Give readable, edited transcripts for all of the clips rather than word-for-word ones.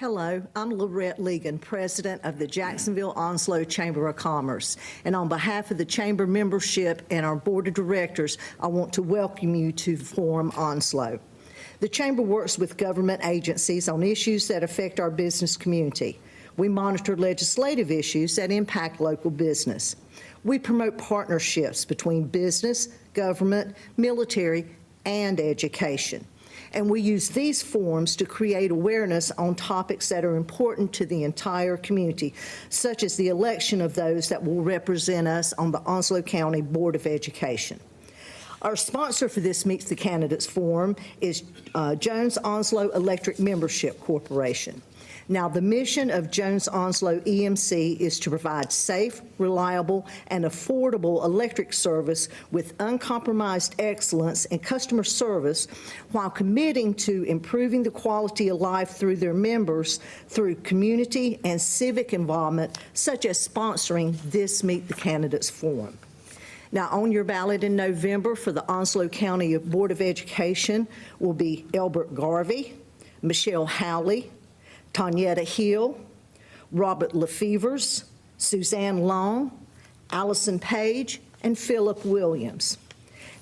Hello, I'm Lorette Legan, President of the Jacksonville-Onslow Chamber of Commerce. And on behalf of the Chamber membership and our Board of Directors, I want to welcome you to Forum Onslow. The Chamber works with government agencies on issues that affect our business community. We monitor legislative issues that impact local business. We promote partnerships between business, government, military, and education. And we use these forums to create awareness on topics that are important to the entire community, such as the election of those that will represent us on the Onslow County Board of Education. Our sponsor for this Meet the Candidates Forum is Jones-Onslow Electric Membership Corporation. Now, the mission of Jones-Onslow EMC is to provide safe, reliable, and affordable electric service with uncompromised excellence in customer service while committing to improving the quality of life through their members through community and civic involvement, such as sponsoring this Meet the Candidates Forum. Now, on your ballot in November for the Onslow County Board of Education will be Elbert Garvey, Michelle Howley, Tanyetta Hill, Robert Lefevers, Suzanne Long, Allison Page, and Philip Williams.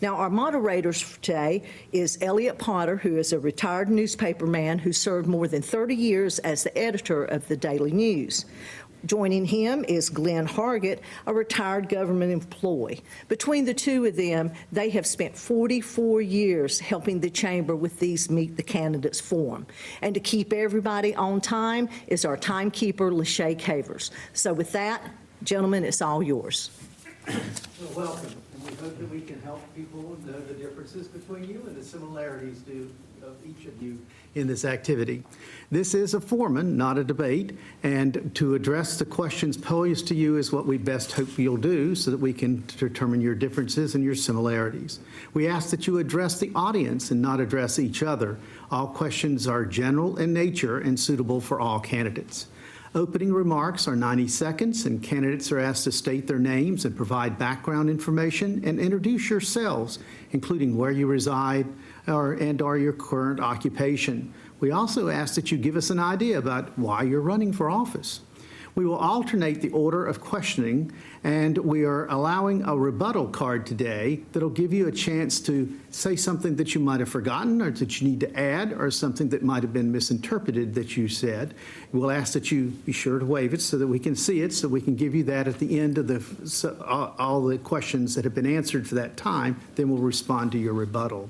Now, our moderators for today is Elliot Potter, who is a retired newspaperman who served more than 30 years as the editor of the Daily News. Joining him is Glenn Hargett, a retired government employee. Between the two of them, they have spent 44 years helping the Chamber with these Meet the Candidates Forum. And to keep everybody on time is our timekeeper, Lachey Cavers. So with that, gentlemen, it's all yours. Well, welcome. And we hope that we can help people know the differences between you and the similarities of each of you in this activity. This is a forum, not a debate, and to address the questions posed to you is what we best hope you'll do so that we can determine your differences and your similarities. We ask that you address the audience and not address each other. All questions are general in nature and suitable for all candidates. Opening remarks are 90 seconds, and candidates are asked to state their names and provide background information and introduce yourselves, including where you reside or your current occupation. We also ask that you give us an idea about why you're running for office. We will alternate the order of questioning, and we are allowing a rebuttal card today that'll give you a chance to say something that you might have forgotten or that you need to add or something that might have been misinterpreted that you said. We'll ask that you be sure to wave it so that we can see it, so we can give you that at the end of all the questions that have been answered for that time. Then we'll respond to your rebuttal.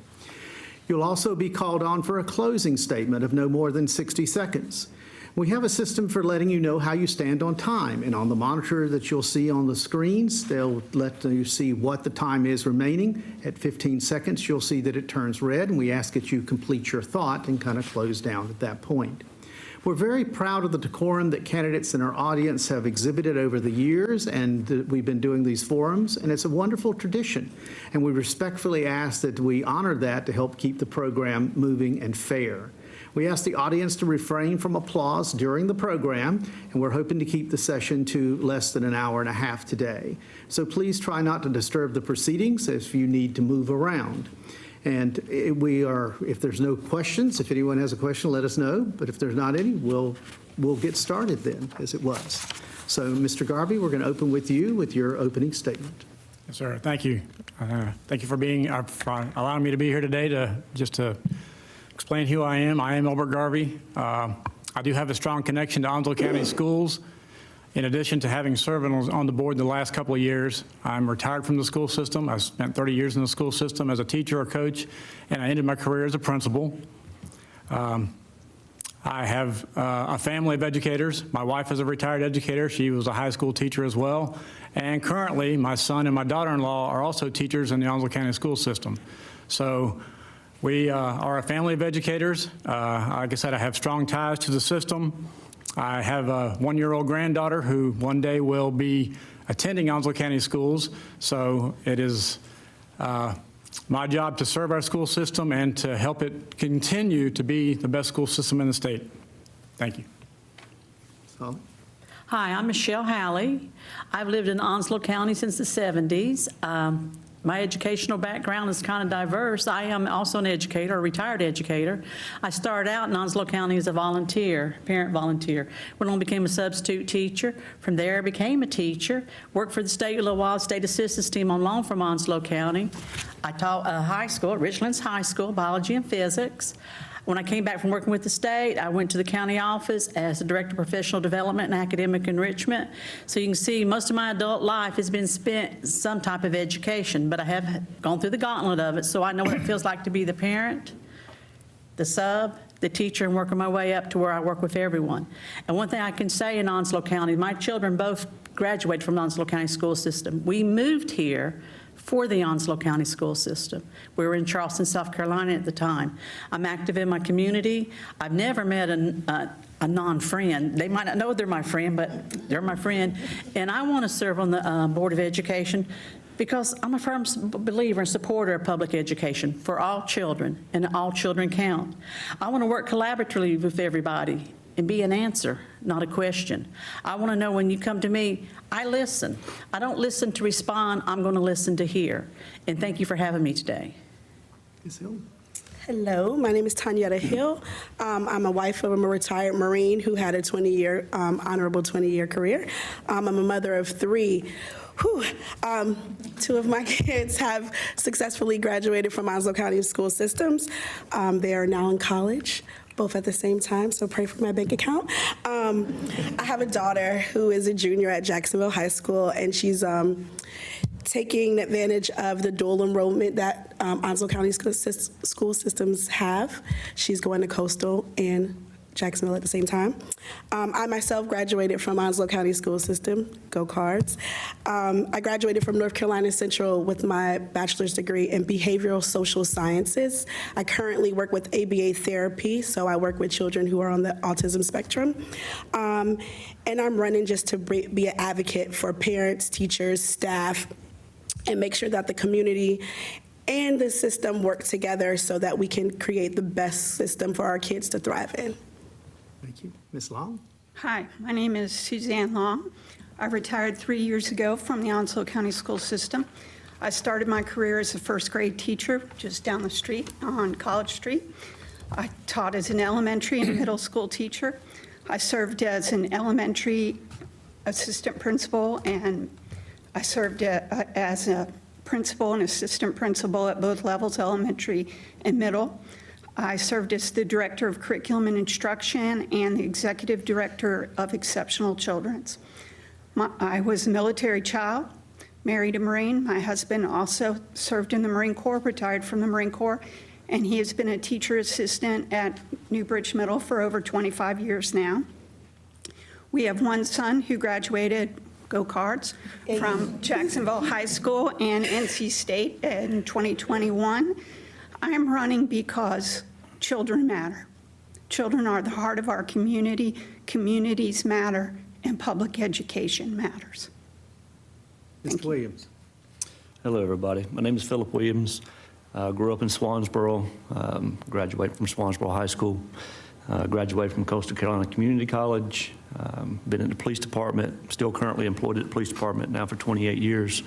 You'll also be called on for a closing statement of no more than 60 seconds. We have a system for letting you know how you stand on time, and on the monitor that you'll see on the screens, they'll let you see what the time is remaining. At 15 seconds, you'll see that it turns red, and we ask that you complete your thought and kind of close down at that point. We're very proud of the decorum that candidates in our audience have exhibited over the years, and we've been doing these forums, and it's a wonderful tradition. And we respectfully ask that we honor that to help keep the program moving and fair. We ask the audience to refrain from applause during the program, and we're hoping to keep the session to less than an hour and a half today. So please try not to disturb the proceedings if you need to move around. And if there's no questions, if anyone has a question, let us know. But if there's not any, we'll get started then, as it was. So, Mr. Garvey, we're going to open with you with your opening statement. Yes, sir. Thank you. Thank you for allowing me to be here today to explain who I am. I am Elbert Garvey. I do have a strong connection to Onslow County Schools. In addition to having served on the board the last couple of years, I'm retired from the school system. I spent 30 years in the school system as a teacher or coach, and I ended my career as a principal. I have a family of educators. My wife is a retired educator. She was a high school teacher as well. And currently, my son and my daughter-in-law are also teachers in the Onslow County school system. So we are a family of educators. Like I said, I have strong ties to the system. I have a one-year-old granddaughter who one day will be attending Onslow County schools. So it is my job to serve our school system and to help it continue to be the best school system in the state. Thank you. Hi, I'm Michelle Howley. I've lived in Onslow County since the 70s. My educational background is kind of diverse. I am also an educator, a retired educator. I started out in Onslow County as a volunteer, parent volunteer. Went on, became a substitute teacher. From there, I became a teacher. Worked for the state a little while, state assistance team on loan from Onslow County. I taught high school at Richlands High School, biology and physics. When I came back from working with the state, I went to the county office as the Director of Professional Development and Academic Enrichment. So you can see most of my adult life has been spent some type of education, but I have gone through the gauntlet of it, so I know what it feels like to be the parent, the sub, the teacher, and working my way up to where I work with everyone. And one thing I can say in Onslow County, my children both graduated from the Onslow County school system. We moved here for the Onslow County school system. We were in Charleston, South Carolina at the time. I'm active in my community. I've never met a non-friend. They might not know they're my friend, but they're my friend. And I want to serve on the Board of Education because I'm a firm believer and supporter of public education for all children, and all children count. I want to work collaboratively with everybody and be an answer, not a question. I want to know when you come to me, I listen. I don't listen to respond, I'm going to listen to hear. And thank you for having me today. Ms. Hill? Hello, my name is Tanyetta Hill. I'm a wife of a retired Marine who had a 20-year, honorable 20-year career. I'm a mother of three. Two of my kids have successfully graduated from Onslow County school systems. They are now in college, both at the same time, so pray for my bank account. I have a daughter who is a junior at Jacksonville High School, and she's taking advantage of the dual enrollment that Onslow County school systems have. She's going to Coastal and Jacksonville at the same time. I myself graduated from Onslow County school system, go Cards. I graduated from North Carolina Central with my bachelor's degree in behavioral social sciences. I currently work with ABA therapy, so I work with children who are on the autism spectrum. And I'm running just to be an advocate for parents, teachers, staff, and make sure that the community and the system work together so that we can create the best system for our kids to thrive in. Thank you. Ms. Long? Hi, my name is Suzanne Long. I retired 3 years ago from the Onslow County school system. I started my career as a first grade teacher just down the street on College Street. I taught as an elementary and middle school teacher. I served as an elementary assistant principal, and I served as a principal and assistant principal at both levels, elementary and middle. I served as the Director of Curriculum and Instruction and the Executive Director of Exceptional Children's. I was a military child, married a Marine. My husband also served in the Marine Corps, retired from the Marine Corps, and he has been a teacher assistant at Newbridge Middle for over 25 years now. We have one son who graduated, go Cards, from Jacksonville High School and NC State in 2021. I'm running because children matter. Children are the heart of our community, communities matter, and public education matters. Mr. Williams? Hello, everybody. My name is Philip Williams. Grew up in Swansboro, graduated from Swansboro High School, graduated from Coastal Carolina Community College, been in the police department, still currently employed at the police department now for 28 years.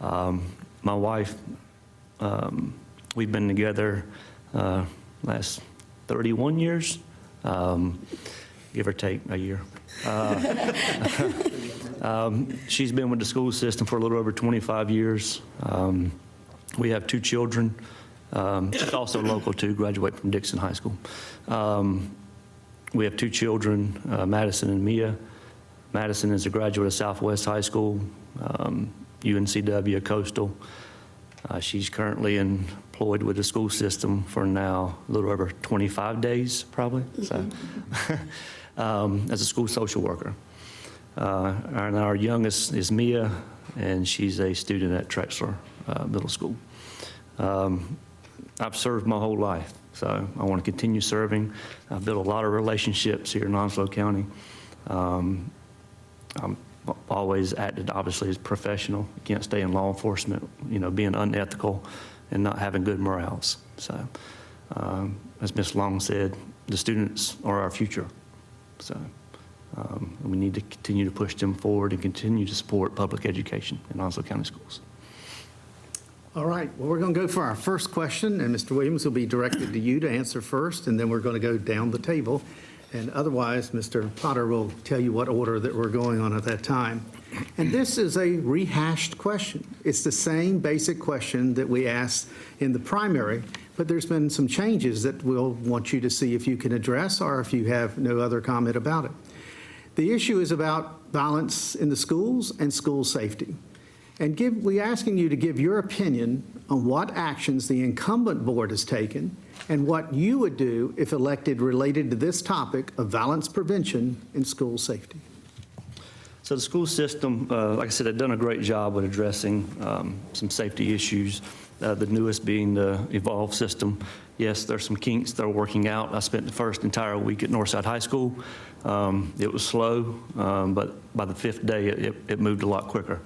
My wife, we've been together last 31 years, give or take a year. She's been with the school system for a little over 25 years. We have two children. She's also local too, graduated from Dixon High School. We have two children, Madison and Mia. Madison is a graduate of Southwest High School, UNCW, Coastal. She's currently employed with the school system for now a little over 25 days, probably, so, as a school social worker. And our youngest is Mia, and she's a student at Trexler Middle School. I've served my whole life, so I want to continue serving. I've built a lot of relationships here in Onslow County. I'm always acted, obviously, as professional. You can't stay in law enforcement, you know, being unethical and not having good morals. So, as Ms. Long said, the students are our future. So, we need to continue to push them forward and continue to support public education in Onslow County schools. All right, well, we're going to go for our first question, and Mr. Williams will be directed to you to answer first, and then we're going to go down the table. And otherwise, Mr. Potter will tell you what order that we're going on at that time. And this is a rehashed question. It's the same basic question that we asked in the primary, but there's been some changes that we'll want you to see if you can address or if you have no other comment about it. The issue is about violence in the schools and school safety. And we're asking you to give your opinion on what actions the incumbent board has taken and what you would do if elected related to this topic of violence prevention and school safety. So the school system, like I said, have done a great job with addressing some safety issues, the newest being the Evolve system. Yes, there's some kinks that are working out. I spent the first entire week at Northside High School. It was slow, but by the fifth day, it moved a lot quicker.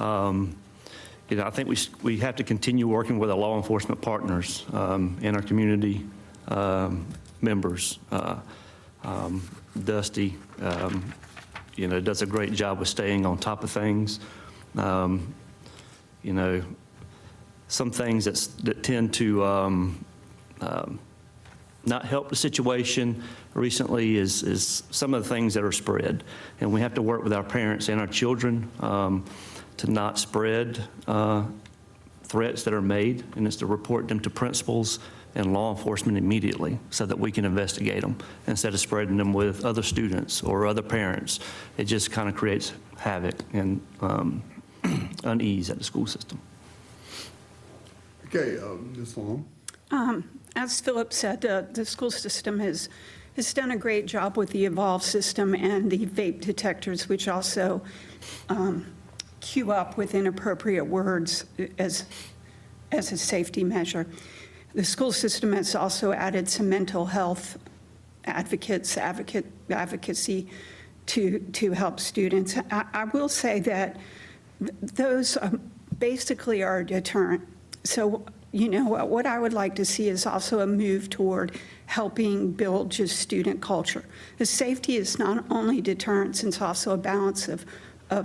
I think we have to continue working with our law enforcement partners and our community members. Dusty, does a great job with staying on top of things. Some things that tend to not help the situation recently is some of the things that are spread. And we have to work with our parents and our children to not spread threats that are made, and it's to report them to principals and law enforcement immediately so that we can investigate them instead of spreading them with other students or other parents. It just kind of creates havoc and unease at the school system. Okay, Ms. Long. As Philip said, the school system has done a great job with the Evolve system and the vape detectors, which also queue up with inappropriate words as a safety measure. The school system has also added some mental health advocacy to help students. I will say that those basically are a deterrent. So, what I would like to see is also a move toward helping build just student culture. The safety is not only deterrence, it's also a balance of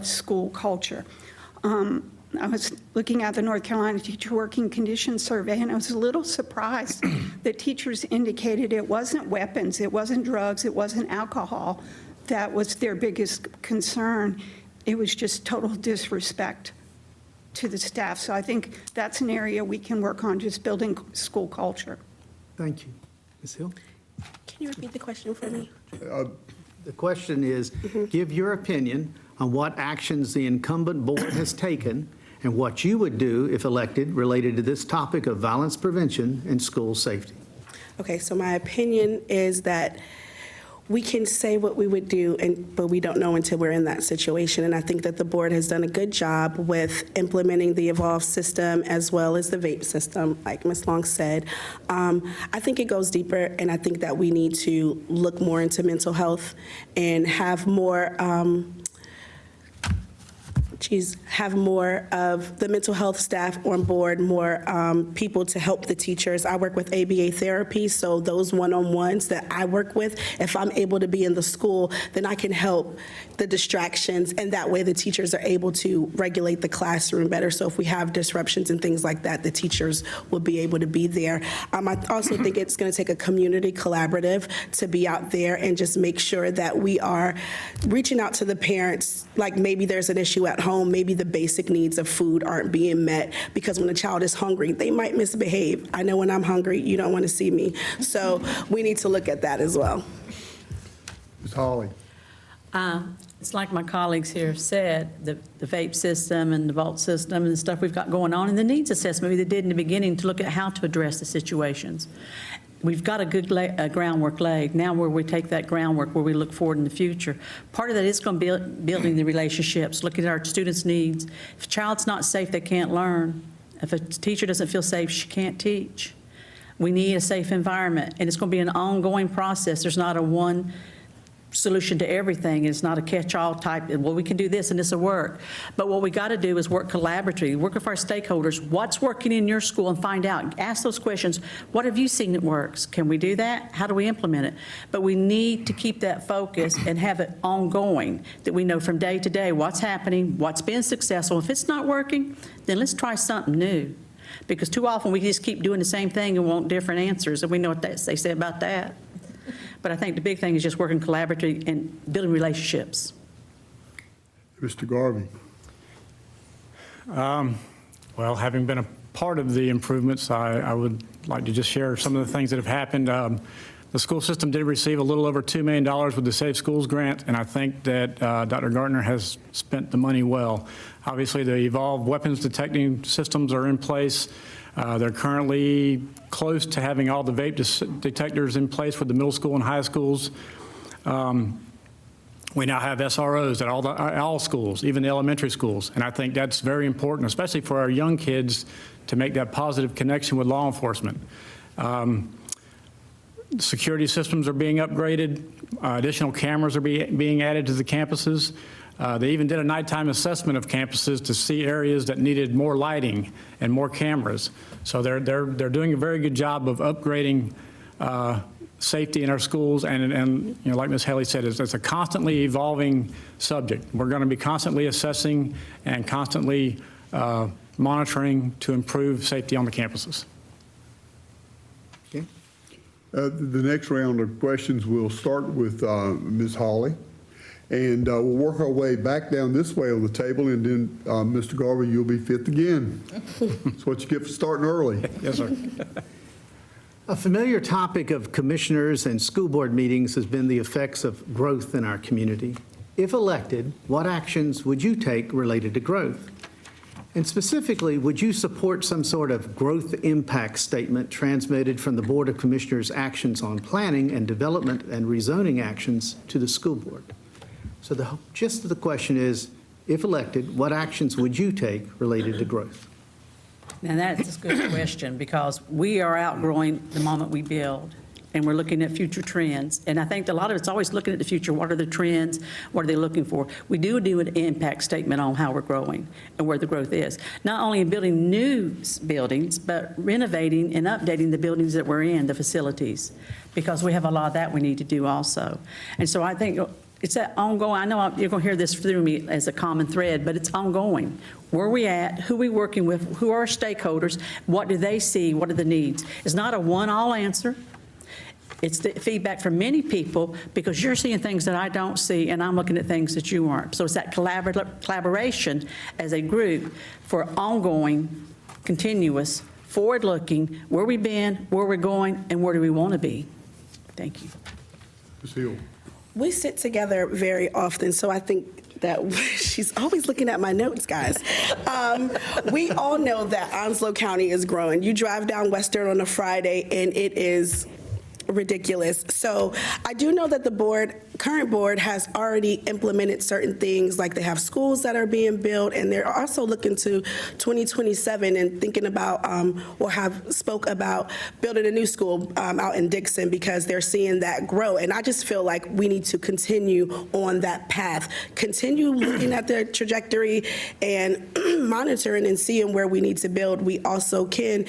school culture. I was looking at the North Carolina Teacher Working Conditions Survey, and I was a little surprised that teachers indicated it wasn't weapons, it wasn't drugs, it wasn't alcohol that was their biggest concern. It was just total disrespect to the staff. So I think that's an area we can work on, just building school culture. Thank you. Ms. Hill? Can you repeat the question for me? The question is, give your opinion on what actions the incumbent board has taken and what you would do if elected related to this topic of violence prevention and school safety. Okay, so my opinion is that we can say what we would do, but we don't know until we're in that situation. And I think that the board has done a good job with implementing the Evolve system as well as the vape system, like Ms. Long said. I think it goes deeper, and I think that we need to look more into mental health and have more have more of the mental health staff on board, more people to help the teachers. I work with ABA therapy, so those one-on-ones that I work with, if I'm able to be in the school, then I can help the distractions, and that way the teachers are able to regulate the classroom better. So if we have disruptions and things like that, the teachers will be able to be there. I also think it's going to take a community collaborative to be out there and just make sure that we are reaching out to the parents, like maybe there's an issue at home, maybe the basic needs of food aren't being met, because when a child is hungry, they might misbehave. I know when I'm hungry, you don't want to see me. So we need to look at that as well. Ms. Hawley. It's like my colleagues here said, the vape system and the vault system and stuff we've got going on, and the needs assessment we did in the beginning to look at how to address the situations. We've got a good groundwork laid. Now where we take that groundwork, where we look forward in the future, part of that is going to be building the relationships, looking at our students' needs. If a child's not safe, they can't learn. If a teacher doesn't feel safe, she can't teach. We need a safe environment, and it's going to be an ongoing process. There's not a one solution to everything. It's not a catch-all type, well, we can do this and this will work. But what we got to do is work collaboratively, work with our stakeholders. What's working in your school and find out. Ask those questions. What have you seen that works? Can we do that? How do we implement it? But we need to keep that focus and have it ongoing, that we know from day to day what's happening, what's been successful. If it's not working, then let's try something new. Because too often we just keep doing the same thing and want different answers, and we know what they say about that. But I think the big thing is just working collaboratively and building relationships. Mr. Garvey. Well, having been a part of the improvements, I would like to just share some of the things that have happened. The school system did receive a little over $2 million with the Safe Schools grant, and I think that Dr. Gardner has spent the money well. Obviously, the evolved weapons detecting systems are in place. They're currently close to having all the vape detectors in place for the middle school and high schools. We now have SROs at all schools, even the elementary schools, and I think that's very important, especially for our young kids, to make that positive connection with law enforcement. Security systems are being upgraded. Additional cameras are being added to the campuses. They even did a nighttime assessment of campuses to see areas that needed more lighting and more cameras. So they're doing a very good job of upgrading safety in our schools. And you know, like Ms. Haley said, it's a constantly evolving subject. We're going to be constantly assessing and constantly monitoring to improve safety on the campuses. Okay. The next round of questions will start with Ms. Hawley, and we'll work our way back down this way on the table, and then Mr. Garvey, you'll be fifth again. That's what you get for starting early. Yes, sir. A familiar topic of commissioners and school board meetings has been the effects of growth in our community. If elected, what actions would you take related to growth? And specifically, would you support some sort of growth impact statement transmitted from the Board of Commissioners' actions on planning and development and rezoning actions to the school board? So the gist of the question is, if elected, what actions would you take related to growth? Now, that's a good question, because we are outgrowing the moment we build, and we're looking at future trends. And I think a lot of it's always looking at the future. What are the trends? What are they looking for? We do an impact statement on how we're growing and where the growth is. Not only in building new buildings, but renovating and updating the buildings that we're in, the facilities, because we have a lot of that we need to do also. And so I think it's that ongoing. I know you're going to hear this through me as a common thread, but it's ongoing. Where are we at? Who are we working with? Who are our stakeholders? What do they see? What are the needs? It's not a one-all answer. It's the feedback from many people, because you're seeing things that I don't see, and I'm looking at things that you aren't. So it's that collaboration as a group for ongoing, continuous, forward-looking, where we've been, where we're going, and where do we want to be. Thank you. Ms. Hill. We sit together very often, so I think that she's always looking at my notes, guys. We all know that Onslow County is growing. You drive down Western on a Friday, and it is ridiculous. So I do know that the current board has already implemented certain things, like they have schools that are being built, and they're also looking to 2027 and thinking about, or have spoke about building a new school out in Dixon, because they're seeing that grow. And I just feel like we need to continue on that path, continue looking at their trajectory and monitoring and seeing where we need to build. We also can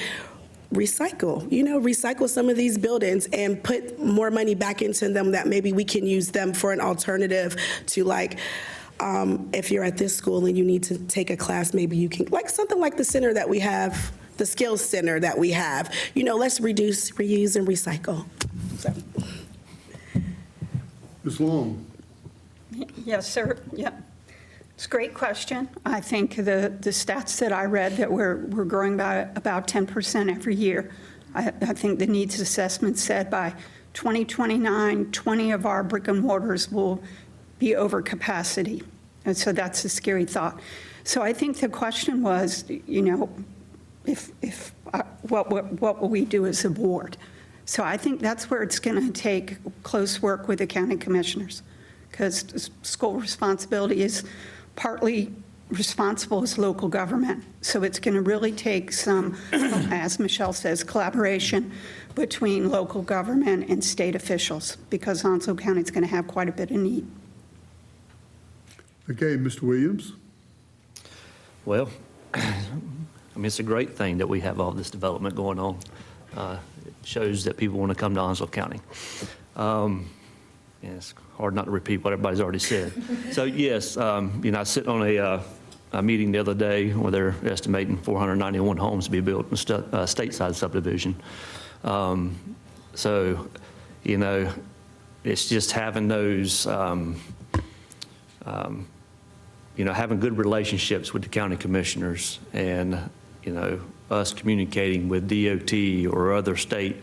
recycle some of these buildings and put more money back into them, that maybe we can use them for an alternative to, like, if you're at this school and you need to take a class, maybe you can, like something like the center that we have, the skills center that we have, let's reduce, reuse, and recycle. So. Ms. Long. Yes, sir. Yeah. It's a great question. I think the stats that I read, that we're growing by about 10% every year. I think the needs assessment said by 2029, 20 of our brick and mortars will be over capacity. And so that's a scary thought. So I think the question was, what will we do as a board? So I think that's where it's going to take close work with the county commissioners, because school responsibility is partly responsible is local government. So it's going to really take some, as Michelle says, collaboration between local government and state officials, because Onslow County is going to have quite a bit of need. Okay, Mr. Williams? Well, I mean, it's a great thing that we have all this development going on. It shows that people want to come to Onslow County. And it's hard not to repeat what everybody's already said. So yes, you know, I sit on a meeting the other day where they're estimating 491 homes to be built in stateside subdivision. So, you know, it's just having those, you know, having good relationships with the county commissioners and, you know, us communicating with DOT or other state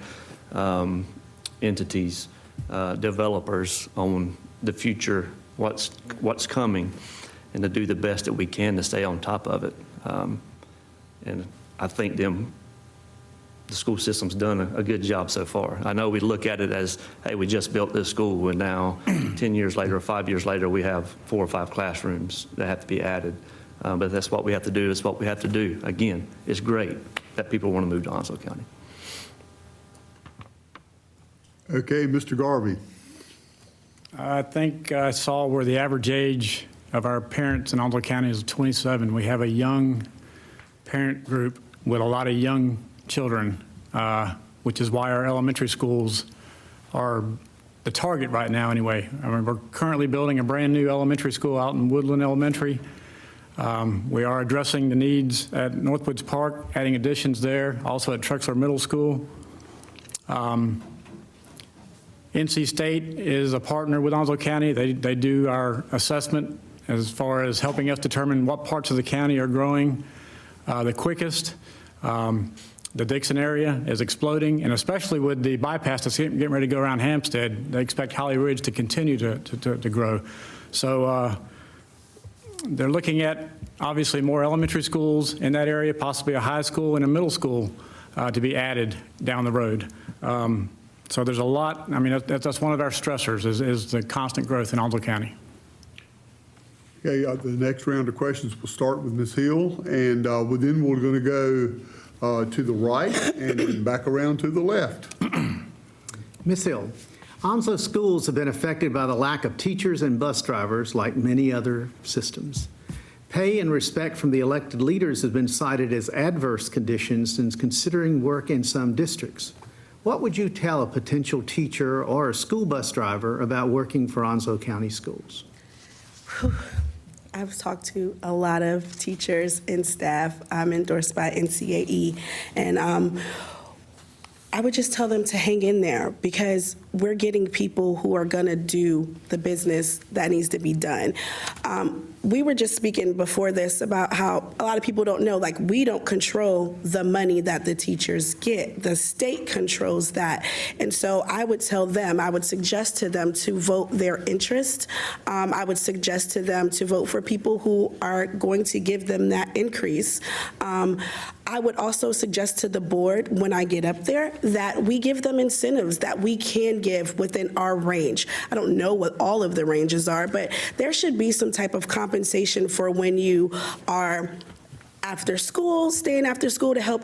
entities, developers on the future, what's coming, and to do the best that we can to stay on top of it. And I think the school system's done a good job so far. I know we look at it as, hey, we just built this school, and now 10 years later or 5 years later, we have 4 or 5 classrooms that have to be added. But that's what we have to do. It's what we have to do. Again, it's great that people want to move to Onslow County. Okay, Mr. Garvey? I think I saw where the average age of our parents in Onslow County is 27. We have a young parent group with a lot of young children, which is why our elementary schools are the target right now anyway. I mean, we're currently building a brand new elementary school out in Woodland Elementary. We are addressing the needs at Northwoods Park, adding additions there, also at Trexler Middle School. NC State is a partner with Onslow County. They do our assessment as far as helping us determine what parts of the county are growing the quickest. The Dixon area is exploding, and especially with the bypass that's getting ready to go around Hampstead, they expect Holly Ridge to continue to grow. So they're looking at, obviously, more elementary schools in that area, possibly a high school and a middle school to be added down the road. So there's a lot. I mean, that's one of our stressors is the constant growth in Onslow County. Okay, the next round of questions will start with Ms. Hill, and then we're going to go to the right and then back around to the left. Ms. Hill, Onslow schools have been affected by the lack of teachers and bus drivers like many other systems. Pay and respect from the elected leaders has been cited as adverse conditions since considering work in some districts. What would you tell a potential teacher or a school bus driver about working for Onslow County Schools? I've talked to a lot of teachers and staff. I'm endorsed by NCAE, and I would just tell them to hang in there because we're getting people who are going to do the business that needs to be done. We were just speaking before this about how a lot of people don't know, like, we don't control the money that the teachers get. The state controls that. And so I would tell them, I would suggest to them to vote their interest. I would suggest to them to vote for people who are going to give them that increase. I would also suggest to the board when I get up there that we give them incentives that we can give within our range. I don't know what all of the ranges are, but there should be some type of compensation for when you are after school, staying after school to help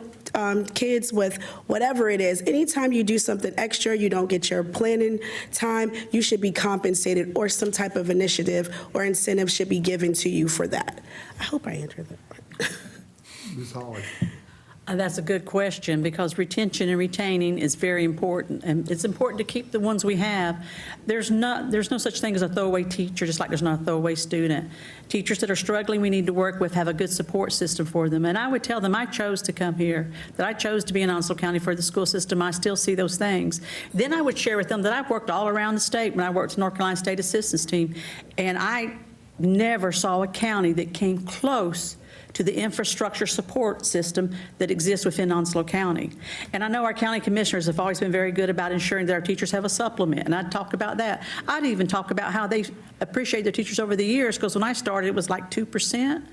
kids with whatever it is. Anytime you do something extra, you don't get your planning time, you should be compensated, or some type of initiative or incentive should be given to you for that. I hope I answered that. Ms. Holly? That's a good question, because retention and retaining is very important, and it's important to keep the ones we have. There's no such thing as a throwaway teacher, just like there's not a throwaway student. Teachers that are struggling, we need to work with, have a good support system for them. And I would tell them I chose to come here, that I chose to be in Onslow County for the school system. I still see those things. Then I would share with them that I've worked all around the state when I worked in North Carolina State Assistance Team, and I never saw a county that came close to the infrastructure support system that exists within Onslow County. And I know our county commissioners have always been very good about ensuring that our teachers have a supplement, and I'd talk about that. I'd even talk about how they appreciate their teachers over the years, because when I started, it was like 2%.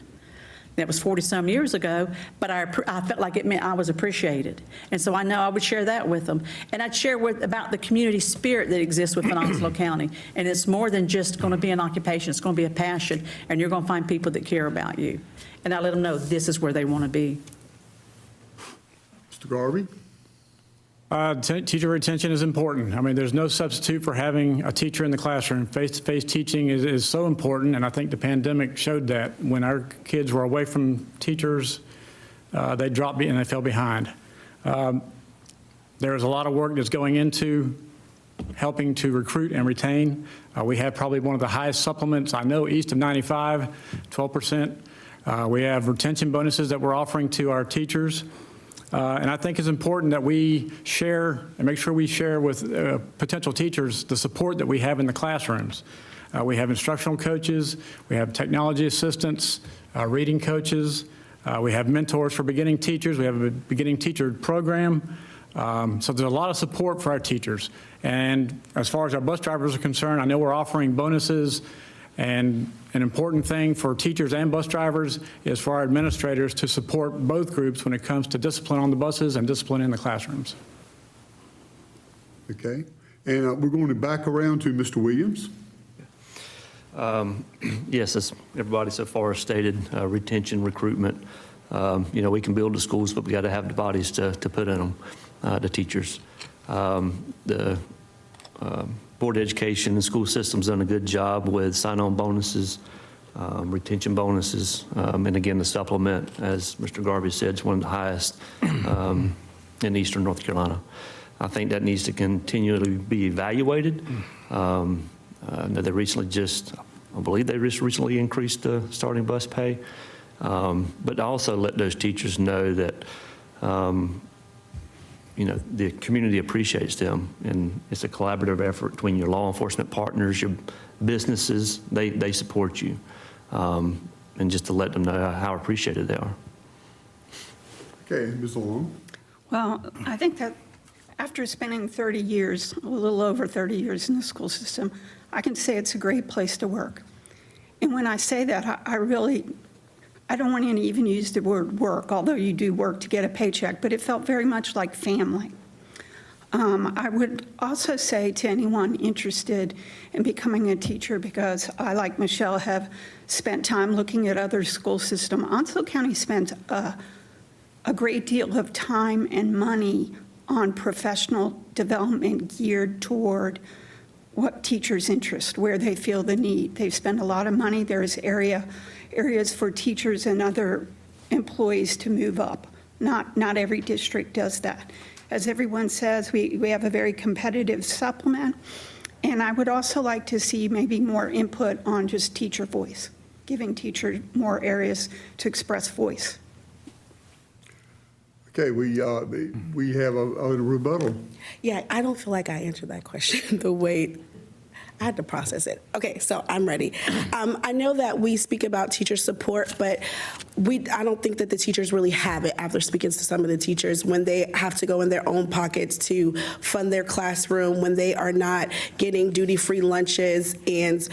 That was 40-some years ago, but I felt like it meant I was appreciated. And so I know I would share that with them. And I'd share about the community spirit that exists within Onslow County. And it's more than just going to be an occupation. It's going to be a passion, and you're going to find people that care about you. And I let them know this is where they want to be. Mr. Garvey? Teacher retention is important. I mean, there's no substitute for having a teacher in the classroom. Face-to-face teaching is so important, and I think the pandemic showed that. When our kids were away from teachers, they dropped and they fell behind. There is a lot of work that's going into helping to recruit and retain. We have probably one of the highest supplements, I know, east of 95, 12%. We have retention bonuses that we're offering to our teachers. And I think it's important that we share and make sure we share with potential teachers the support that we have in the classrooms. We have instructional coaches, we have technology assistants, reading coaches, we have mentors for beginning teachers, we have a beginning teacher program. So there's a lot of support for our teachers. And as far as our bus drivers are concerned, I know we're offering bonuses. And an important thing for teachers and bus drivers is for our administrators to support both groups when it comes to discipline on the buses and discipline in the classrooms. Okay. And we're going to back around to Mr. Williams. Yes, as everybody so far has stated, retention, recruitment. We can build the schools, but we got to have the bodies to put in them, the teachers. The Board of Education and school systems done a good job with sign-on bonuses, retention bonuses, and again, the supplement, as Mr. Garvey said, is one of the highest in Eastern North Carolina. I think that needs to continually be evaluated. They recently I believe they just recently increased the starting bus pay, but also let those teachers know that the community appreciates them, and it's a collaborative effort between your law enforcement partners, your businesses. They support you, and just to let them know how appreciated they are. Okay, Ms. Long. Well, I think that after spending 30 years, a little over 30 years in the school system, I can say it's a great place to work. And when I say that, I don't want to even use the word work, although you do work to get a paycheck, but it felt very much like family. I would also say to anyone interested in becoming a teacher, because I, like Michelle, have spent time looking at other school systems, Onslow County spent a great deal of time and money on professional development geared toward what teachers' interest, where they feel the need. They've spent a lot of money. There's areas for teachers and other employees to move up. Not every district does that. As everyone says, we have a very competitive supplement, and I would also like to see maybe more input on just teacher voice, giving teachers more areas to express voice. Okay, we have a rebuttal. Yeah, I don't feel like I answered that question the way I had to process it. Okay, so I'm ready. I know that we speak about teacher support, but I don't think that the teachers really have it after speaking to some of the teachers when they have to go in their own pockets to fund their classroom, when they are not getting duty-free lunches and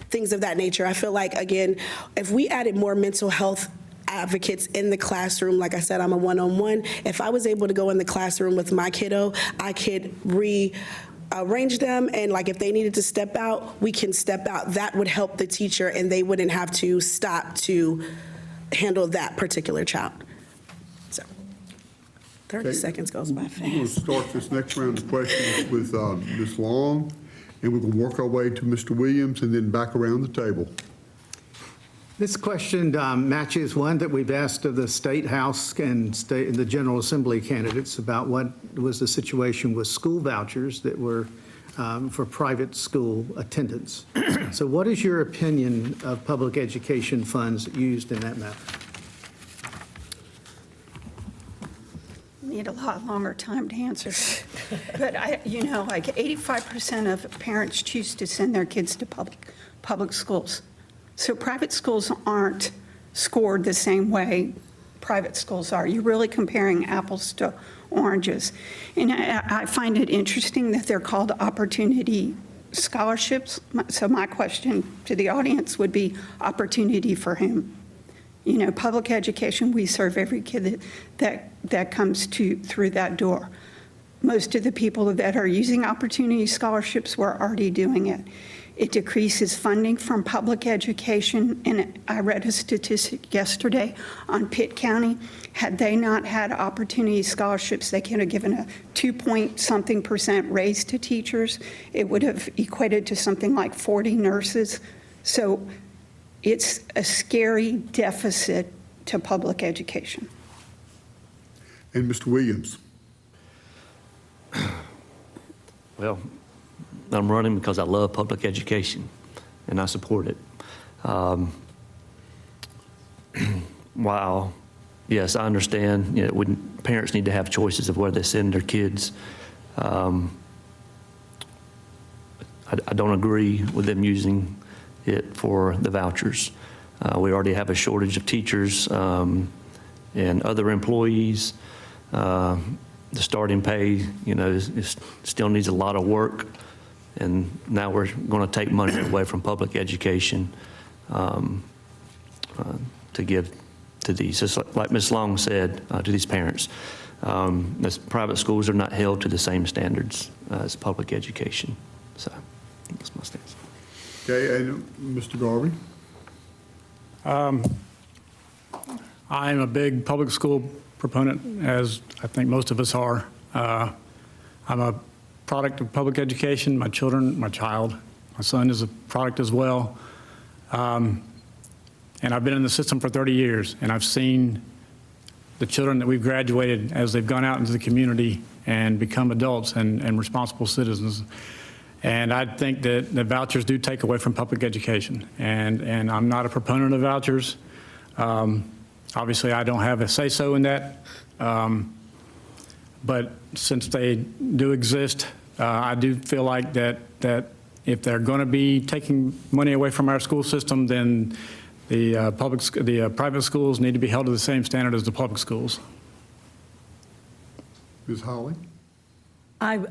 things of that nature. I feel like, again, if we added more mental health advocates in the classroom, like I said, I'm a one-on-one. If I was able to go in the classroom with my kiddo, I could arrange them, and like if they needed to step out, we can step out. That would help the teacher, and they wouldn't have to stop to handle that particular child. So 30 Okay. seconds goes by We're going to fast. start this next round of questions with Ms. Long, and we're going to work our way to Mr. Williams and then back around the table. This question matches one that we've asked of the State House and the General Assembly candidates about what was the situation with school vouchers that were for private school attendance. So what is your opinion of public education funds used in that matter? Need a lot longer time to answer. But like 85% of parents choose to send their kids to public schools. So private schools aren't scored the same way private schools are. You're really comparing apples to oranges. And I find it interesting that they're called opportunity scholarships. So my question to the audience would be, opportunity for whom? You know, public education, we serve every kid that comes through that door. Most of the people that are using opportunity scholarships were already doing it. It decreases funding from public education, and I read a statistic yesterday on Pitt County. Had they not had opportunity scholarships, they could have given a 2-point-something% raise to teachers. It would have equated to something like 40 nurses. So it's a scary deficit to public education. And Mr. Williams? Well, I'm running because I love public education, and I support it. While, yes, I understand, you know, when parents need to have choices of where they send their kids, I don't agree with them using it for the vouchers. We already have a shortage of teachers and other employees. The starting pay, you know, still needs a lot of work. And now we're going to take money away from public education to give to these. Just like Ms. Long said, to these parents. The private schools are not held to the same standards as public education. So that's my stance. Okay, and Mr. Garvey? I'm a big public school proponent, as I think most of us are. I'm a product of public education. My son is a product as well. And I've been in the system for 30 years, and I've seen the children that we've graduated as they've gone out into the community and become adults and responsible citizens. And I think that the vouchers do take away from public education. And I'm not a proponent of vouchers. Obviously, I don't have a say-so in that. But since they do exist, I do feel like that if they're going to be taking money away from our school system, then the private schools need to be held to the same standard as the public schools. Ms. Holly? I've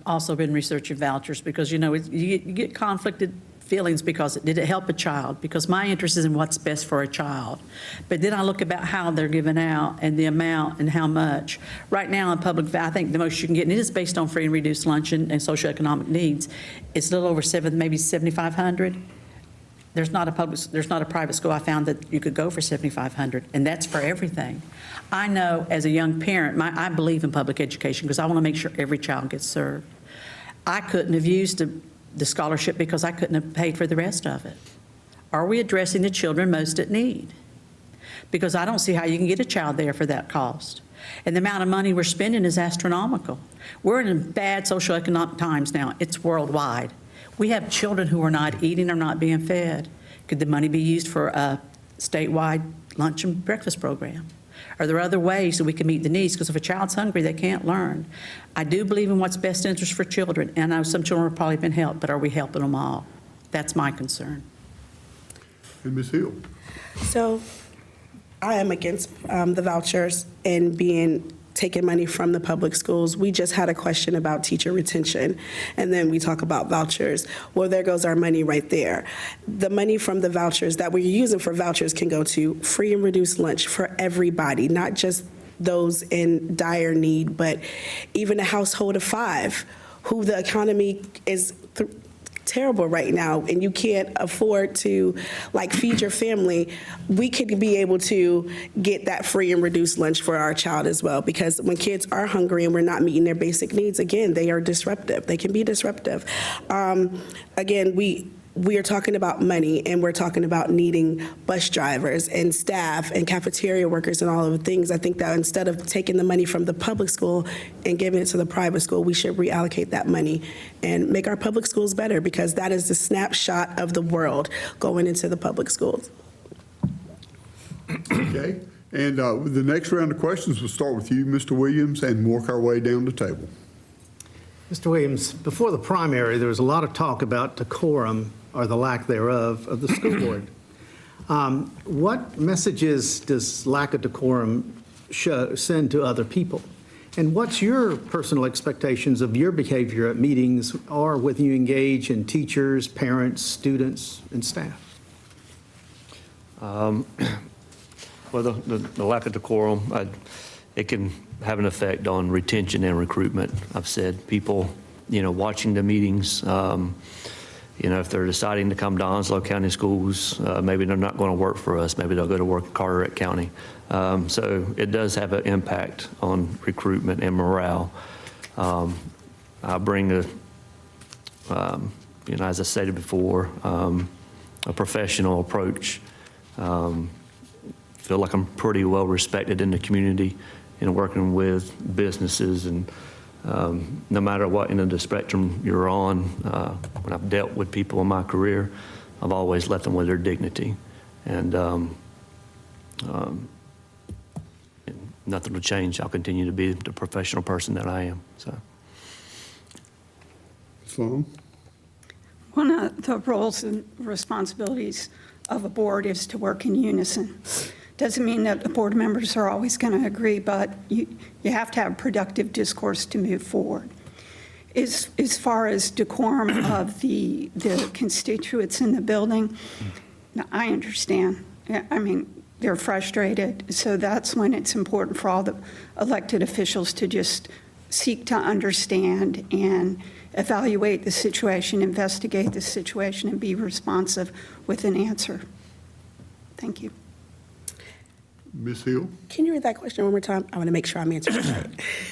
also been researching vouchers because, you know, you get conflicted feelings because did it help a child? Because my interest is in what's best for a child. But then I look about how they're given out and the amount and how much. Right now in public, I think the most you can get, and it is based on free and reduced lunch and socioeconomic needs, it's a little over maybe $7,500. There's not a private school I found that you could go for $7,500, and that's for everything. I know as a young parent, I believe in public education because I want to make sure every child gets served. I couldn't have used the scholarship because I couldn't have paid for the rest of it. Are we addressing the children most at need? Because I don't see how you can get a child there for that cost. And the amount of money we're spending is astronomical. We're in bad socioeconomic times now. It's worldwide. We have children who are not eating or not being fed. Could the money be used for a statewide lunch and breakfast program? Are there other ways that we can meet the needs? Because if a child's hungry, they can't learn. I do believe in what's best interest for children, and I know some children have probably been helped, but are we helping them all? That's my concern. And Ms. Hill? So I am against the vouchers and taking money from the public schools. We just had a question about teacher retention, and then we talk about vouchers. Well, there goes our money right there. The money from the vouchers that we're using for vouchers can go to free and reduced lunch for everybody, not just those in dire need, but even a household of 5 who the economy is terrible right now and you can't afford to feed your family. We could be able to get that free and reduced lunch for our child as well, because when kids are hungry and we're not meeting their basic needs, again, they are disruptive. They can be disruptive. Again, we are talking about money, and we're talking about needing bus drivers and staff and cafeteria workers and all of the things. I think that instead of taking the money from the public school and giving it to the private school, we should reallocate that money and make our public schools better, because that is the snapshot of the world going into the public schools. Okay, and the next round of questions will start with you, Mr. Williams, and work our way down the table. Mr. Williams, before the primary, there was a lot of talk about decorum, or the lack thereof, of the school board. What messages does lack of decorum send to other people? And what's your personal expectations of your behavior at meetings or when you engage in teachers, parents, students, and staff? Well, the lack of decorum, it can have an effect on retention and recruitment. I've said people, watching the meetings, if they're deciding to come to Onslow County Schools, maybe they're not going to work for us. Maybe they'll go to work at Carteret County. So it does have an impact on recruitment and morale. I bring as I stated before, a professional approach. Feel like I'm pretty well respected in the community, working with businesses, and no matter what end of the spectrum you're on, when I've dealt with people in my career, I've always left them with their dignity, and nothing will change. I'll continue to be the professional person that I am. So. Ms. Long? One of the roles and responsibilities of a board is to work in unison. Doesn't mean that the board members are always going to agree, but you have to have productive discourse to move forward. As far as decorum of the constituents in the building, I understand. I mean, they're frustrated, so that's when it's important for all the elected officials to just seek to understand and evaluate the situation, investigate the situation, and be responsive with an answer. Thank you. Ms. Hill? Can you read that question one more time? I want to make sure I'm answering it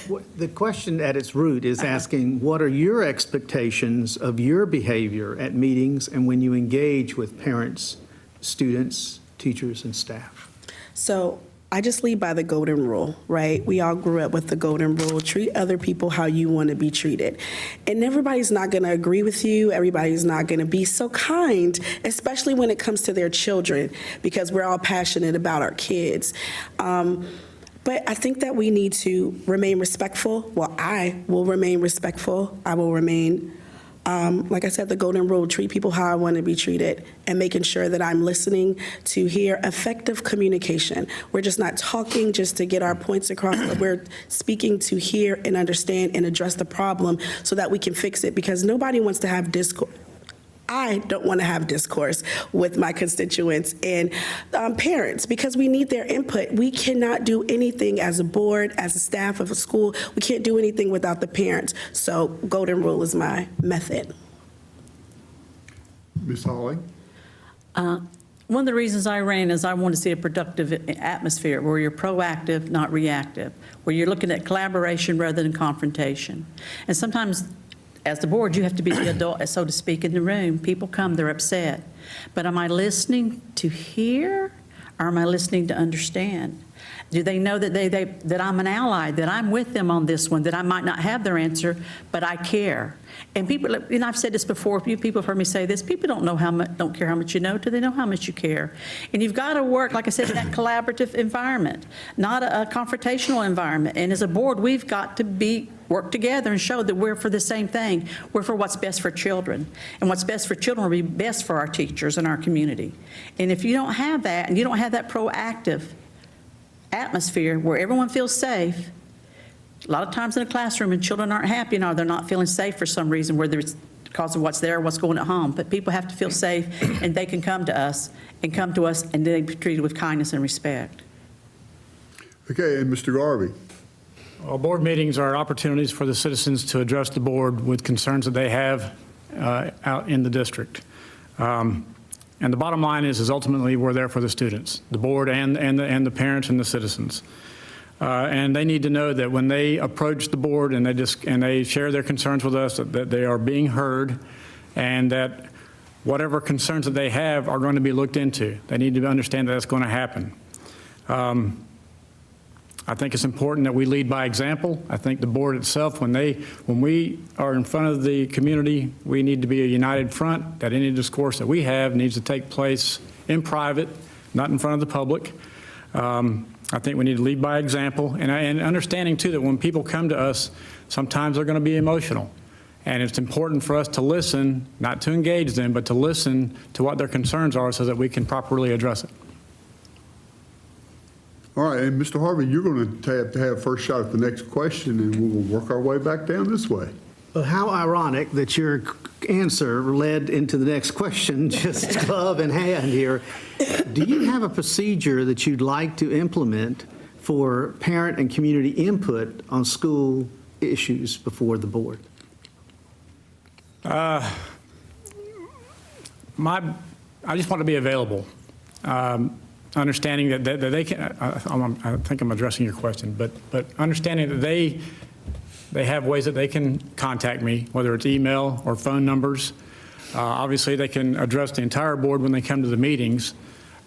right. The question at its root is asking, what are your expectations of your behavior at meetings and when you engage with parents, students, teachers, and staff? So I just lead by the golden rule, right? We all grew up with the golden rule: treat other people how you want to be treated. And everybody's not going to agree with you. Everybody's not going to be so kind, especially when it comes to their children, because we're all passionate about our kids. But I think that we need to remain respectful. Well, I will remain respectful. I will remain, like I said, the golden rule: treat people how I want to be treated, and making sure that I'm listening to hear effective communication. We're just not talking just to get our points across, but we're speaking to hear and understand and address the problem so that we can fix it, because nobody wants to have discourse. I don't want to have discourse with my constituents and parents, because we need their input. We cannot do anything as a board, as a staff of a school. We can't do anything without the parents. So golden rule is my method. Ms. Hawley? One of the reasons I ran is I want to see a productive atmosphere where you're proactive, not reactive, where you're looking at collaboration rather than confrontation. And sometimes, as the board, you have to be the adult, so to speak, in the room. People come, they're upset. But am I listening to hear, or am I listening to understand? Do they know that that I'm an ally, that I'm with them on this one, that I might not have their answer, but I care? And people, and I've said this before, people have heard me say this, people don't care how much you know till they know how much you care. And you've got to work, like I said, in that collaborative environment, not a confrontational environment. And as a board, we've got to work together and show that we're for the same thing. We're for what's best for children. And what's best for children will be best for our teachers and our community. And if you don't have that, and you don't have that proactive atmosphere where everyone feels safe, a lot of times in a classroom and children aren't happy, or they're not feeling safe for some reason, whether it's because of what's there or what's going at home. But people have to feel safe, and they can come to us and they be treated with kindness and respect. Okay, and Mr. Garvey? Well, board meetings are opportunities for the citizens to address the board with concerns that they have out in the district. And the bottom line is ultimately we're there for the students, the board and the parents and the citizens. And they need to know that when they approach the board and they share their concerns with us, that they are being heard, and that whatever concerns that they have are going to be looked into. They need to understand that that's going to happen. I think it's important that we lead by example. I think the board itself, when we are in front of the community, we need to be a united front, that any discourse that we have needs to take place in private, not in front of the public. I think we need to lead by example, and understanding too that when people come to us, sometimes they're going to be emotional. And it's important for us to listen, not to engage them, but to listen to what their concerns are so that we can properly address it. All right, and Mr. Harvey, you're going to have first shot at the next question, and we'll work our way back down this way. Well, how ironic that you're answer led into the next question, just glove in hand here. Do you have a procedure that you'd like to implement for parent and community input on school issues before the board? I just want to be available, understanding that they can, I think I'm addressing your question, but understanding that they have ways that they can contact me, whether it's email or phone numbers. Obviously, they can address the entire board when they come to the meetings.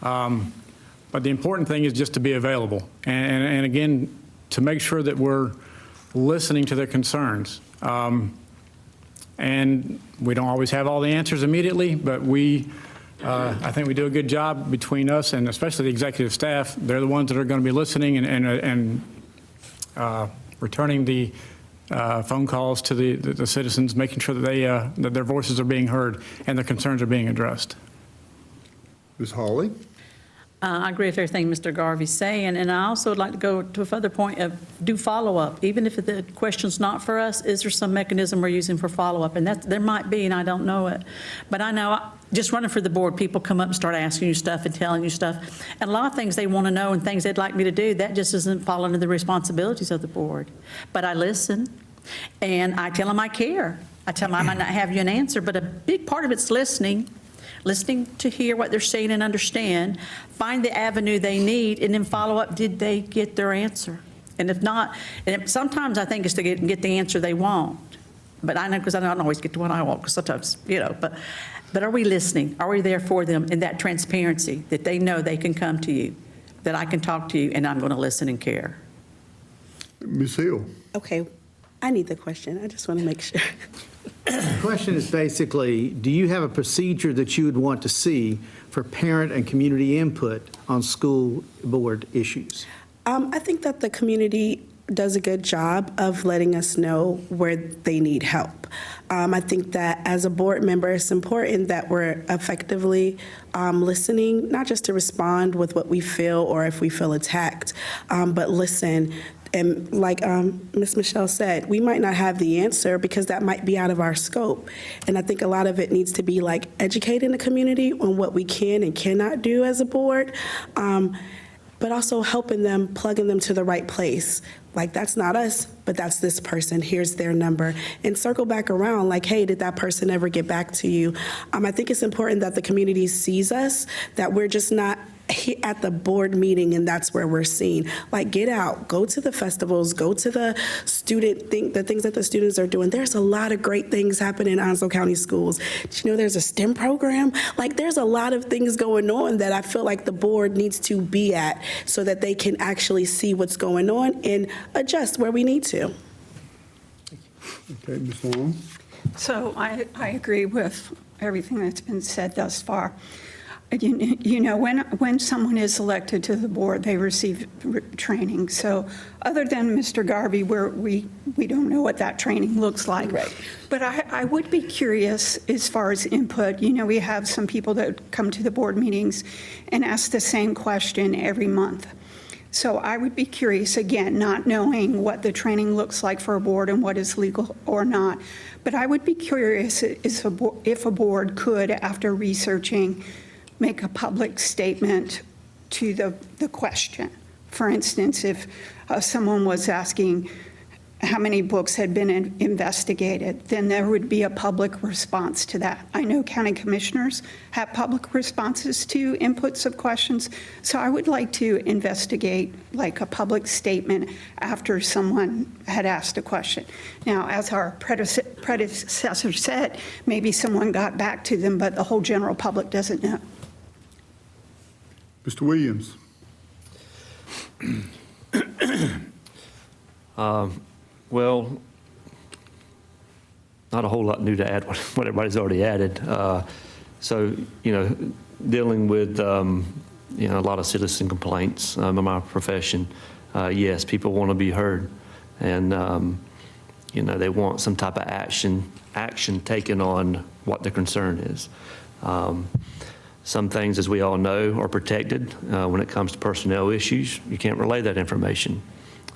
But the important thing is just to be available. And again, to make sure that we're listening to their concerns. And we don't always have all the answers immediately, but I think we do a good job between us and especially the executive staff. They're the ones that are going to be listening and returning the phone calls to the citizens, making sure that that their voices are being heard and their concerns are being addressed. Ms. Hawley? I agree with everything Mr. Garvey's saying, and I also would like to go to a further point of do follow-up. Even if the question's not for us, is there some mechanism we're using for follow-up? And there might be, and I don't know it. But I know just running for the board, people come up and start asking you stuff and telling you stuff. And a lot of things they want to know and things they'd like me to do, that just doesn't fall under the responsibilities of the board. But I listen, and I tell them I care. I tell them I might not have you an answer, but a big part of it's listening to hear what they're saying and understand, find the avenue they need, and then follow up, did they get their answer? And if not, sometimes I think it's to get the answer they want. But I know, because I don't always get the one I want, because sometimes, but are we listening? Are we there for them in that transparency, that they know they can come to you, that I can talk to you, and I'm going to listen and care? Ms. Hill? Okay, I need the question. I just want to make sure. The question is basically, do you have a procedure that you would want to see for parent and community input on school board issues? I think that the community does a good job of letting us know where they need help. I think that as a board member, it's important that we're effectively listening, not just to respond with what we feel or if we feel attacked, but listen. And like Ms. Michelle said, we might not have the answer because that might be out of our scope. And I think a lot of it needs to be like educating the community on what we can and cannot do as a board, but also helping them, plugging them to the right place. Like, that's not us, but that's this person. Here's their number. And circle back around like, hey, did that person ever get back to you? I think it's important that the community sees us, that we're just not at the board meeting and that's where we're seen. Like, get out, go to the festivals, go to the the things that the students are doing. There's a lot of great things happening in Onslow County schools. Did you know there's a STEM program? Like, there's a lot of things going on that I feel like the board needs to be at so that they can actually see what's going on and adjust where we need to. Okay, Ms. Long? So I agree with everything that's been said thus far. You know, when someone is elected to the board, they receive training. So other than Mr. Garvey, where we don't know what that training looks like. Right. But I would be curious as far as input. You know, we have some people that come to the board meetings and ask the same question every month. So I would be curious, again, not knowing what the training looks like for a board and what is legal or not, but I would be curious if a board could, after researching, make a public statement to the question. For instance, if someone was asking how many books had been investigated, then there would be a public response to that. I know county commissioners have public responses to inputs of questions, so I would like to investigate like a public statement after someone had asked a question. Now, as our predecessor said, maybe someone got back to them, but the whole general public doesn't know. Mr. Williams? Well, not a whole lot new to add what everybody's already added. So, you know, dealing with, you know, a lot of citizen complaints in my profession, yes, people want to be heard. And, you know, they want some type of action taken on what their concern is. Some things, as we all know, are protected when it comes to personnel issues. You can't relay that information.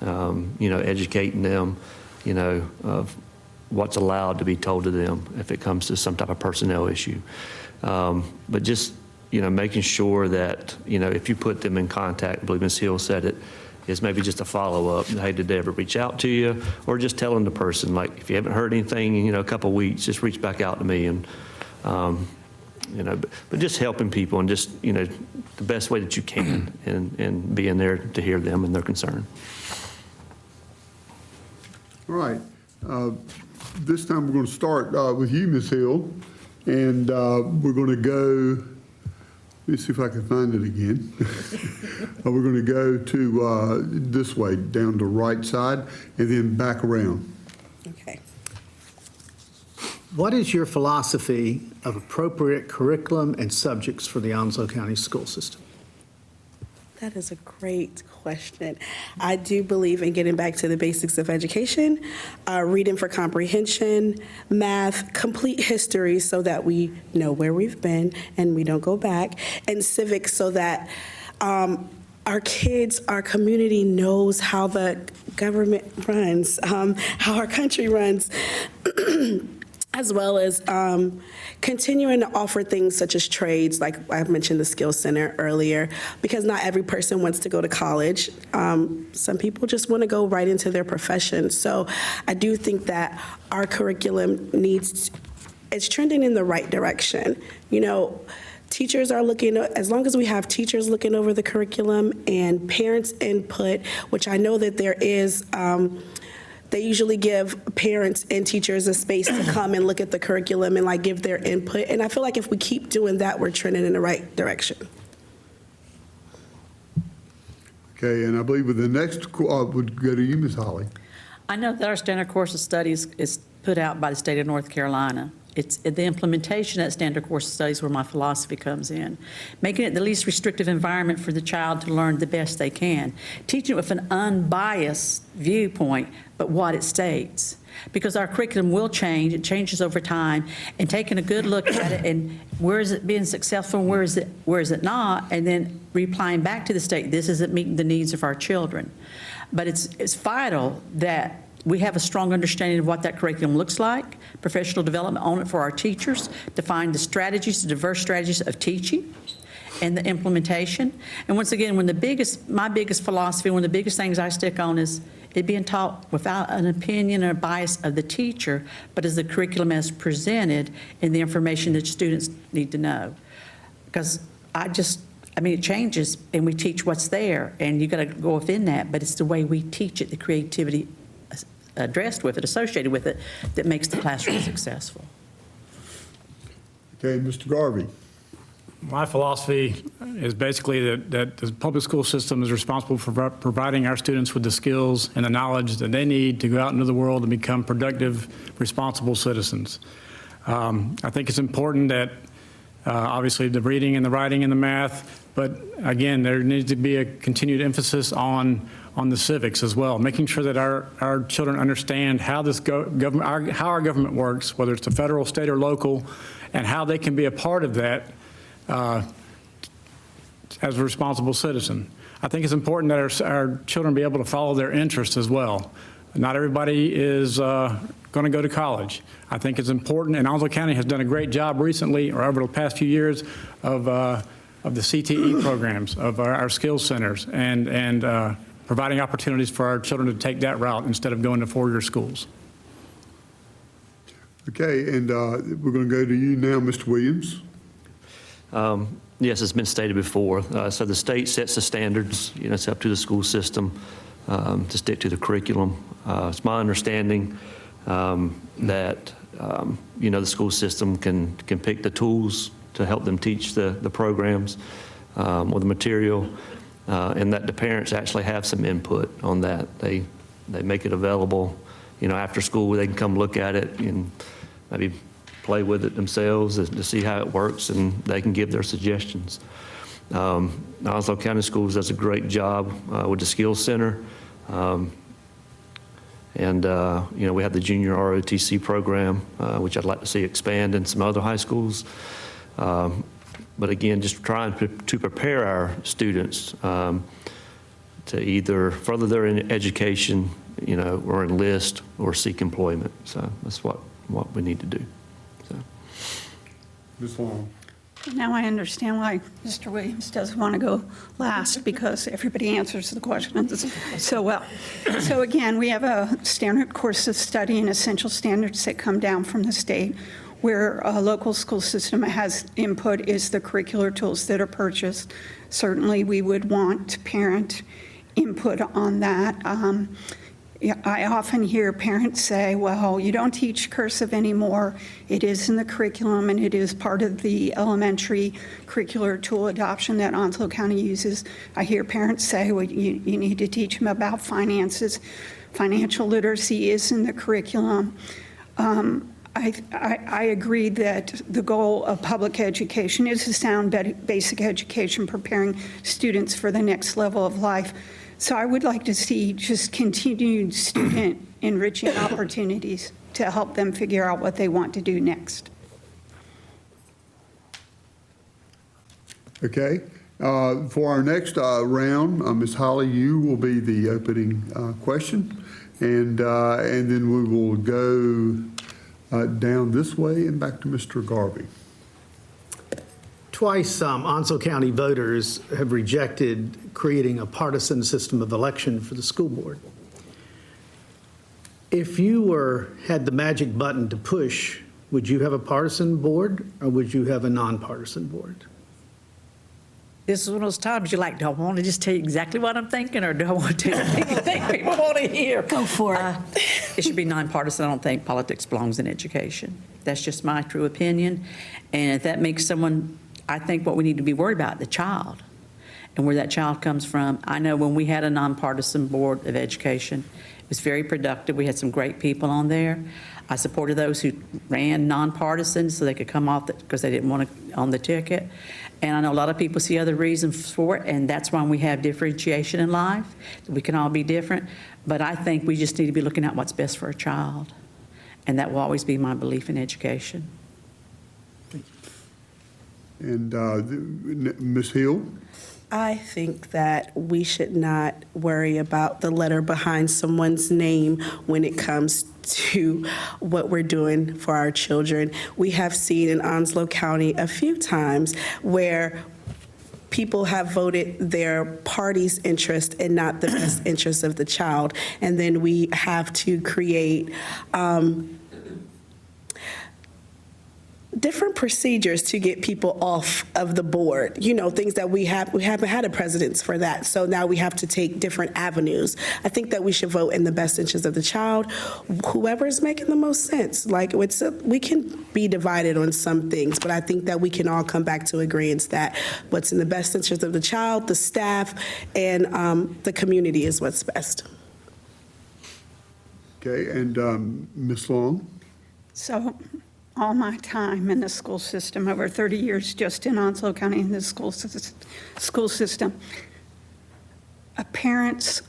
You know, educating them, you know, of what's allowed to be told to them if it comes to some type of personnel issue. But just, making sure that, if you put them in contact, I believe Ms. Hill said it, is maybe just a follow-up. Hey, did they ever reach out to you? Or just telling the person, like, if you haven't heard anything in, a couple of weeks, just reach back out to me. And, but just helping people and just, the best way that you can and being there to hear them and their concern. All right. This time we're going to start with you, Ms. Hill, and we're going to go, let me see if I can find it again. We're going to go to this way, down the right side, and then back around. Okay. What is your philosophy of appropriate curriculum and subjects for the Onslow County school system? That is a great question. I do believe in getting back to the basics of education, reading for comprehension, math, complete history so that we know where we've been and we don't go back, and civics so that our kids, our community knows how the government runs, how our country runs. As well as continuing to offer things such as trades, like I mentioned the Skills Center earlier, because not every person wants to go to college. Some people just want to go right into their profession. So I do think that our curriculum it's trending in the right direction. Teachers are looking, as long as we have teachers looking over the curriculum and parents' input, which I know that there is, they usually give parents and teachers a space to come and look at the curriculum and give their input. And I feel like if we keep doing that, we're trending in the right direction. Okay, and I believe with the next would go to you, Ms. Holly. I know that our standard course of studies is put out by the state of North Carolina. It's the implementation of that standard course of studies where my philosophy comes in. Making it the least restrictive environment for the child to learn the best they can. Teaching it with an unbiased viewpoint, but what it states. Because our curriculum will change, it changes over time, and taking a good look at it and where is it being successful and where is it not, and then replying back to the state, this isn't meeting the needs of our children. But it's vital that we have a strong understanding of what that curriculum looks like, professional development on it for our teachers, to find the strategies, the diverse strategies of teaching and the implementation. And once again, my biggest philosophy, one of the biggest things I stick on is it being taught without an opinion or bias of the teacher, but as the curriculum as presented and the information that students need to know. Because it changes and we teach what's there and you got to go within that, but it's the way we teach it, the creativity addressed with it, associated with it, that makes the classroom successful. Okay, Mr. Garvey. My philosophy is basically that the public school system is responsible for providing our students with the skills and the knowledge that they need to go out into the world and become productive, responsible citizens. I think it's important that obviously the reading and the writing and the math, but again, there needs to be a continued emphasis on the civics as well, making sure that our children understand how how our government works, whether it's the federal, state, or local, and how they can be a part of that as a responsible citizen. I think it's important that our children be able to follow their interests as well. Not everybody is going to go to college. I think it's important, and Onslow County has done a great job recently, or over the past few years, of the CTE programs, of our skills centers, and providing opportunities for our children to take that route instead of going to four-year schools. Okay, and we're going to go to you now, Mr. Williams. Yes, it's been stated before. So the state sets the standards. It's up to the school system to stick to the curriculum. It's my understanding that the school system can pick the tools to help them teach the programs or the material, and that the parents actually have some input on that. They make it available. After school, they can come look at it and maybe play with it themselves to see how it works, and they can give their suggestions. Onslow County Schools does a great job with the Skills Center. And we have the junior ROTC program, which I'd like to see expand in some other high schools. But again, just trying to prepare our students to either further their education, or enlist or seek employment. So that's what we need to do. So. Ms. Long. Now I understand why Mr. Williams doesn't want to go last, because everybody answers the questions so well. So again, we have a standard course of study and essential standards that come down from the state. Where a local school system has input is the curricular tools that are purchased. Certainly, we would want parent input on that. I often hear parents say, well, you don't teach cursive anymore. It is in the curriculum, and it is part of the elementary curricular tool adoption that Onslow County uses. I hear parents say, well, you need to teach them about finances. Financial literacy is in the curriculum. I agree that the goal of public education is a sound basic education, preparing students for the next level of life. So I would like to see just continued student enriching opportunities to help them figure out what they want to do next. Okay. For our next round, Ms. Holly, you will be the opening question, and then we will go down this way and back to Mr. Garvey. Twice, Onslow County voters have rejected creating a partisan system of election for the school board. If you had the magic button to push, would you have a partisan board or would you have a nonpartisan board? This is one of those times you're like, do I want to just tell you exactly what I'm thinking, or do I want to tell you what I think people want to hear? Go for it. It should be nonpartisan. I don't think politics belongs in education. That's just my true opinion. And if that makes someone, I think what we need to be worried about, the child, and where that child comes from. I know when we had a nonpartisan board of education, it was very productive. We had some great people on there. I supported those who ran nonpartisan so they could come off because they didn't want to on the ticket. And I know a lot of people see other reasons for it, and that's why we have differentiation in life. We can all be different, but I think we just need to be looking at what's best for a child. And that will always be my belief in education. And Ms. Hill? I think that we should not worry about the letter behind someone's name when it comes to what we're doing for our children. We have seen in Onslow County a few times where people have voted their party's interest and not the best interest of the child. And then we have to create different procedures to get people off of the board, things that we haven't had a precedence for that. So now we have to take different avenues. I think that we should vote in the best interest of the child, whoever is making the most sense. We can be divided on some things, but I think that we can all come back to agreement that what's in the best interest of the child, the staff, and the community is what's best. Okay, and Ms. Long? So all my time in the school system, over 30 years just in Onslow County in the school system, a parent's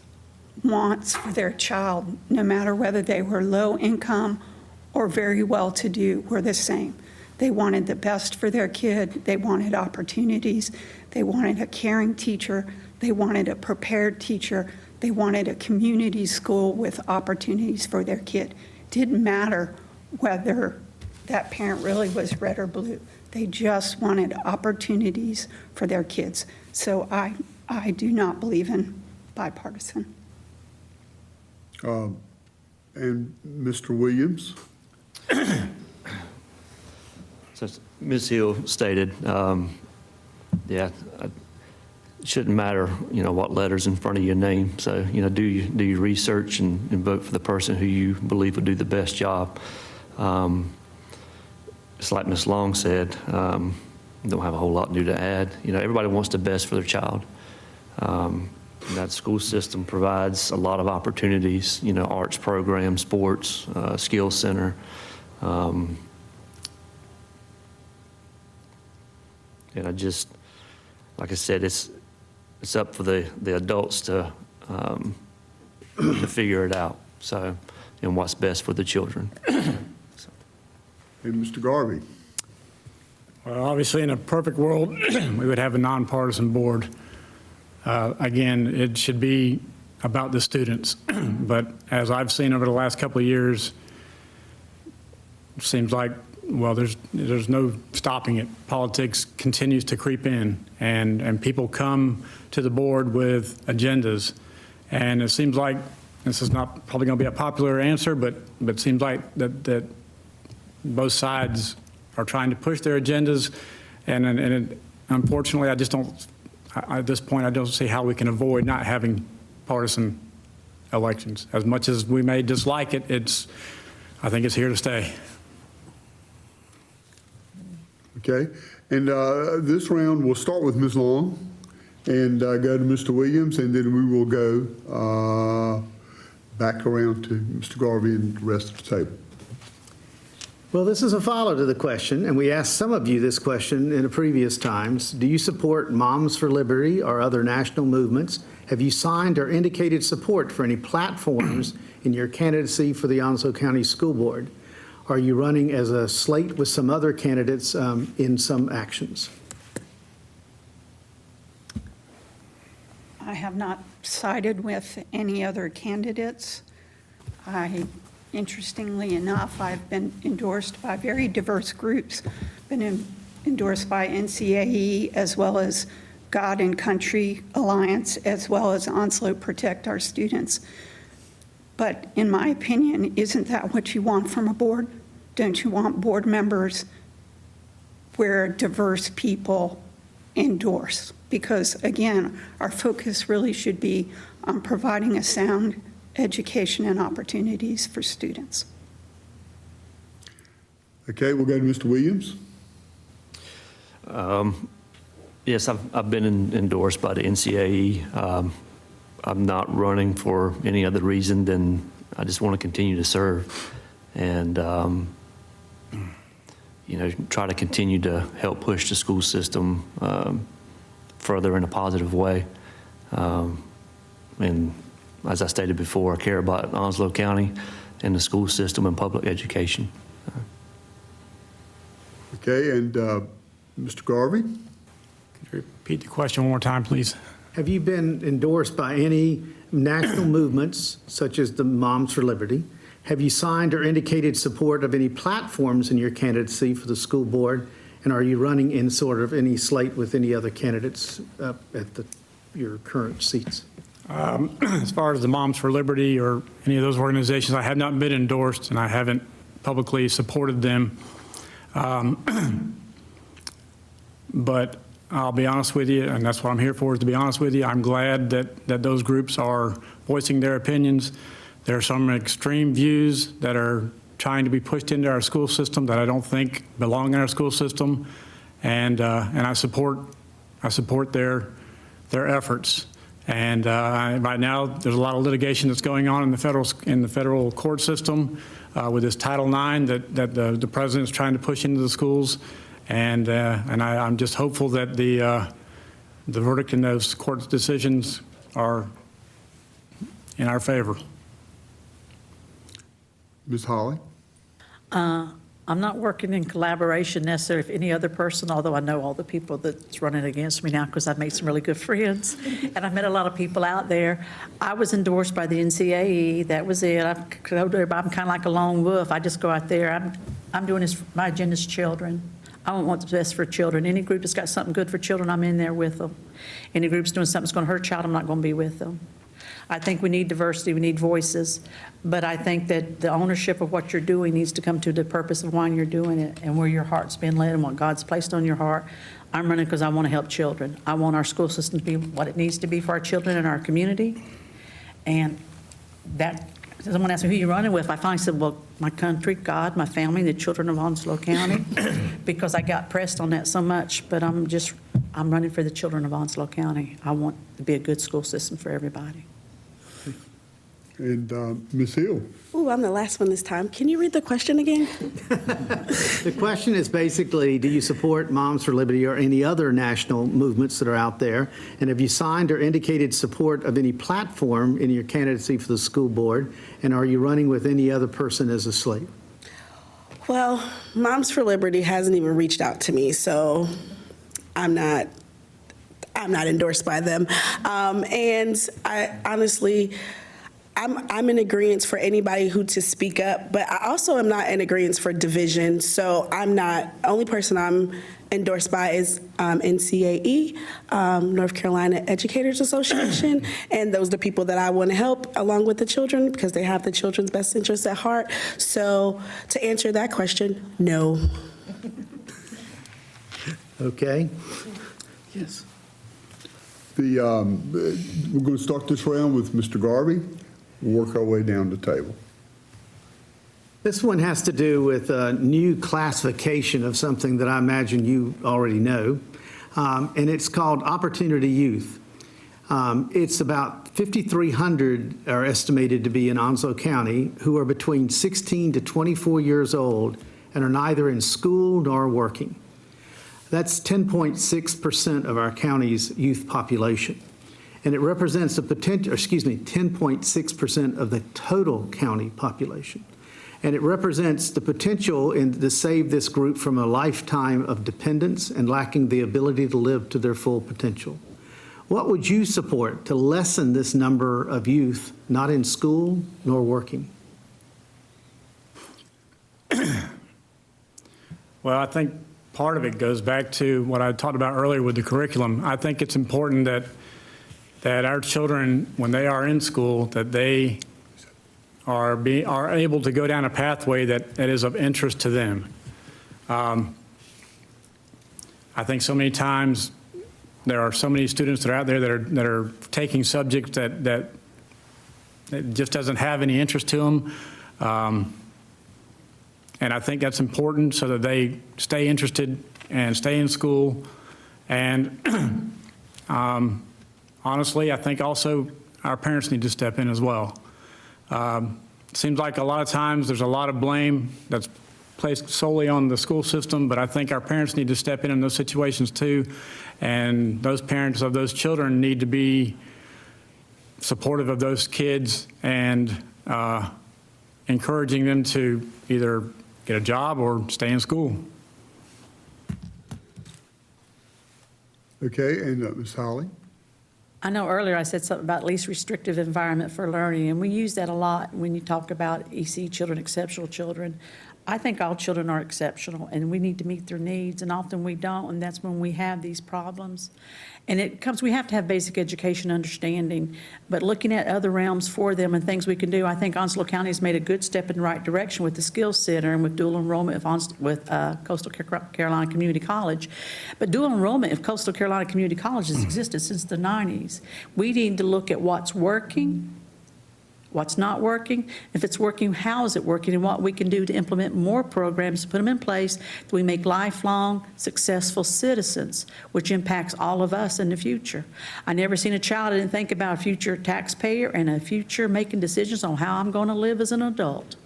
wants for their child, no matter whether they were low income or very well-to-do, were the same. They wanted the best for their kid. They wanted opportunities. They wanted a caring teacher. They wanted a prepared teacher. They wanted a community school with opportunities for their kid. Didn't matter whether that parent really was red or blue. They just wanted opportunities for their kids. So I do not believe in bipartisan. And Mr. Williams? So as Ms. Hill stated, it shouldn't matter, what letter's in front of your name. So, do your research and vote for the person who you believe will do the best job. It's like Ms. Long said, don't have a whole lot new to add. Everybody wants the best for their child. That school system provides a lot of opportunities, arts programs, sports, skills center. And I just, like I said, it's up for the adults to figure it out. So, and what's best for the children. And Mr. Garvey? Well, obviously, in a perfect world, we would have a nonpartisan board. Again, it should be about the students. But as I've seen over the last couple of years, it seems like, well, there's no stopping it. Politics continues to creep in, and people come to the board with agendas. And it seems like, this is not probably going to be a popular answer, but it seems like that both sides are trying to push their agendas. And unfortunately, I just don't, at this point, I don't see how we can avoid not having partisan elections. As much as we may dislike it, I think it's here to stay. Okay, and this round, we'll start with Ms. Long and go to Mr. Williams, and then we will go back around to Mr. Garvey and the rest of the table. Well, this is a follow to the question, and we asked some of you this question in the previous times. Do you support Moms for Liberty or other national movements? Have you signed or indicated support for any platforms in your candidacy for the Onslow County School Board? Are you running as a slate with some other candidates in some actions? I have not sided with any other candidates. Interestingly enough, I've been endorsed by very diverse groups, been endorsed by NCAE as well as God and Country Alliance, as well as Onslow Protect Our Students. But in my opinion, isn't that what you want from a board? Don't you want board members where diverse people endorse? Because again, our focus really should be on providing a sound education and opportunities for students. Okay, we'll go to Mr. Williams. Yes, I've been endorsed by the NCAE. I'm not running for any other reason than I just want to continue to serve and, try to continue to help push the school system further in a positive way. And as I stated before, I care about Onslow County and the school system and public education. Okay, and Mr. Garvey? Could you repeat the question one more time, please? Have you been endorsed by any national movements, such as the Moms for Liberty? Have you signed or indicated support of any platforms in your candidacy for the school board? And are you running in sort of any slate with any other candidates at your current seats? As far as the Moms for Liberty or any of those organizations, I have not been endorsed, and I haven't publicly supported them. But I'll be honest with you, and that's what I'm here for, is to be honest with you. I'm glad that those groups are voicing their opinions. There are some extreme views that are trying to be pushed into our school system that I don't think belong in our school system, and I support their efforts. And right now, there's a lot of litigation that's going on in the federal court system with this Title IX that the president's trying to push into the schools, and I'm just hopeful that the verdict in those court decisions are in our favor. Ms. Holly? I'm not working in collaboration necessarily with any other person, although I know all the people that's running against me now because I've made some really good friends, and I've met a lot of people out there. I was endorsed by the NCAE. That was it. I'm kind of like a lone wolf. I just go out there. I'm doing this. My agenda is children. I don't want the best for children. Any group that's got something good for children, I'm in there with them. Any group's doing something that's going to hurt a child, I'm not going to be with them. I think we need diversity, we need voices, but I think that the ownership of what you're doing needs to come to the purpose of why you're doing it and where your heart's been led and what God's placed on your heart. I'm running because I want to help children. I want our school system to be what it needs to be for our children and our community. And that, someone asked me who you're running with, I finally said, well, my country, God, my family, the children of Onslow County, because I got pressed on that so much, but I'm running for the children of Onslow County. I want to be a good school system for everybody. And Ms. Hill? Ooh, I'm the last one this time. Can you read the question again? The question is basically, do you support Moms for Liberty or any other national movements that are out there? And have you signed or indicated support of any platform in your candidacy for the school board? And are you running with any other person as a slate? Well, Moms for Liberty hasn't even reached out to me, so I'm not I'm not endorsed by them. And I honestly, I'm in agreement for anybody who to speak up, but I also am not in agreement for division. So I'm not, only person I'm endorsed by is NCAE, North Carolina Educators Association, and those are the people that I want to help along with the children because they have the children's best interests at heart. So to answer that question, no. Okay. Yes. We're going to start this round with Mr. Garvey. We'll work our way down the table. This one has to do with a new classification of something that I imagine you already know, and it's called Opportunity Youth. It's about 5,300 are estimated to be in Onslow County who are between 16 to 24 years old and are neither in school nor working. That's 10.6% of our county's youth population. And it represents 10.6% of the total county population. And it represents the potential to save this group from a lifetime of dependence and lacking the ability to live to their full potential. What would you support to lessen this number of youth not in school nor working? Well, I think part of it goes back to what I talked about earlier with the curriculum. I think it's important that our children, when they are in school, that they are able to go down a pathway that is of interest to them. I think so many times there are so many students that are out there that are taking subjects that just doesn't have any interest to them. And I think that's important so that they stay interested and stay in school. And honestly, I think also our parents need to step in as well. Seems like a lot of times there's a lot of blame that's placed solely on the school system, but I think our parents need to step in those situations too. And those parents of those children need to be supportive of those kids and encouraging them to either get a job or stay in school. Okay, and Ms. Holly? I know earlier I said something about least restrictive environment for learning, and we use that a lot when you talk about EC children, exceptional children. I think all children are exceptional, and we need to meet their needs, and often we don't, and that's when we have these problems. And we have to have basic education understanding, but looking at other realms for them and things we can do, I think Onslow County has made a good step in the right direction with the Skills Center and with dual enrollment with Coastal Carolina Community College. But dual enrollment of Coastal Carolina Community College has existed since the 90s. We need to look at what's working, what's not working. If it's working, how is it working, and what we can do to implement more programs to put them in place that we make lifelong successful citizens, which impacts all of us in the future. I never seen a child that didn't think about a future taxpayer and a future making decisions on how I'm going to live as an adult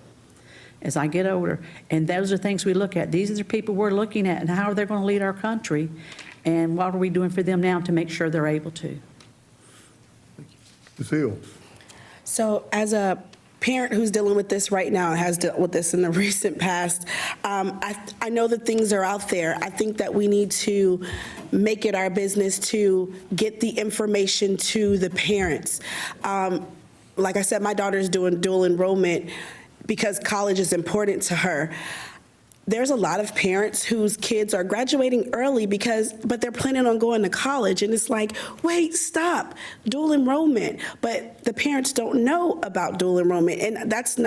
as I get older. And those are things we look at. These are the people we're looking at and how are they going to lead our country, and what are we doing for them now to make sure they're able to. Ms. Hill? So as a parent who's dealing with this right now and has dealt with this in the recent past, I know that things are out there. I think that we need to make it our business to get the information to the parents. Like I said, my daughter's doing dual enrollment because college is important to her. There's a lot of parents whose kids are graduating early but they're planning on going to college, and it's like, wait, stop, dual enrollment. But the parents don't know about dual enrollment, and it's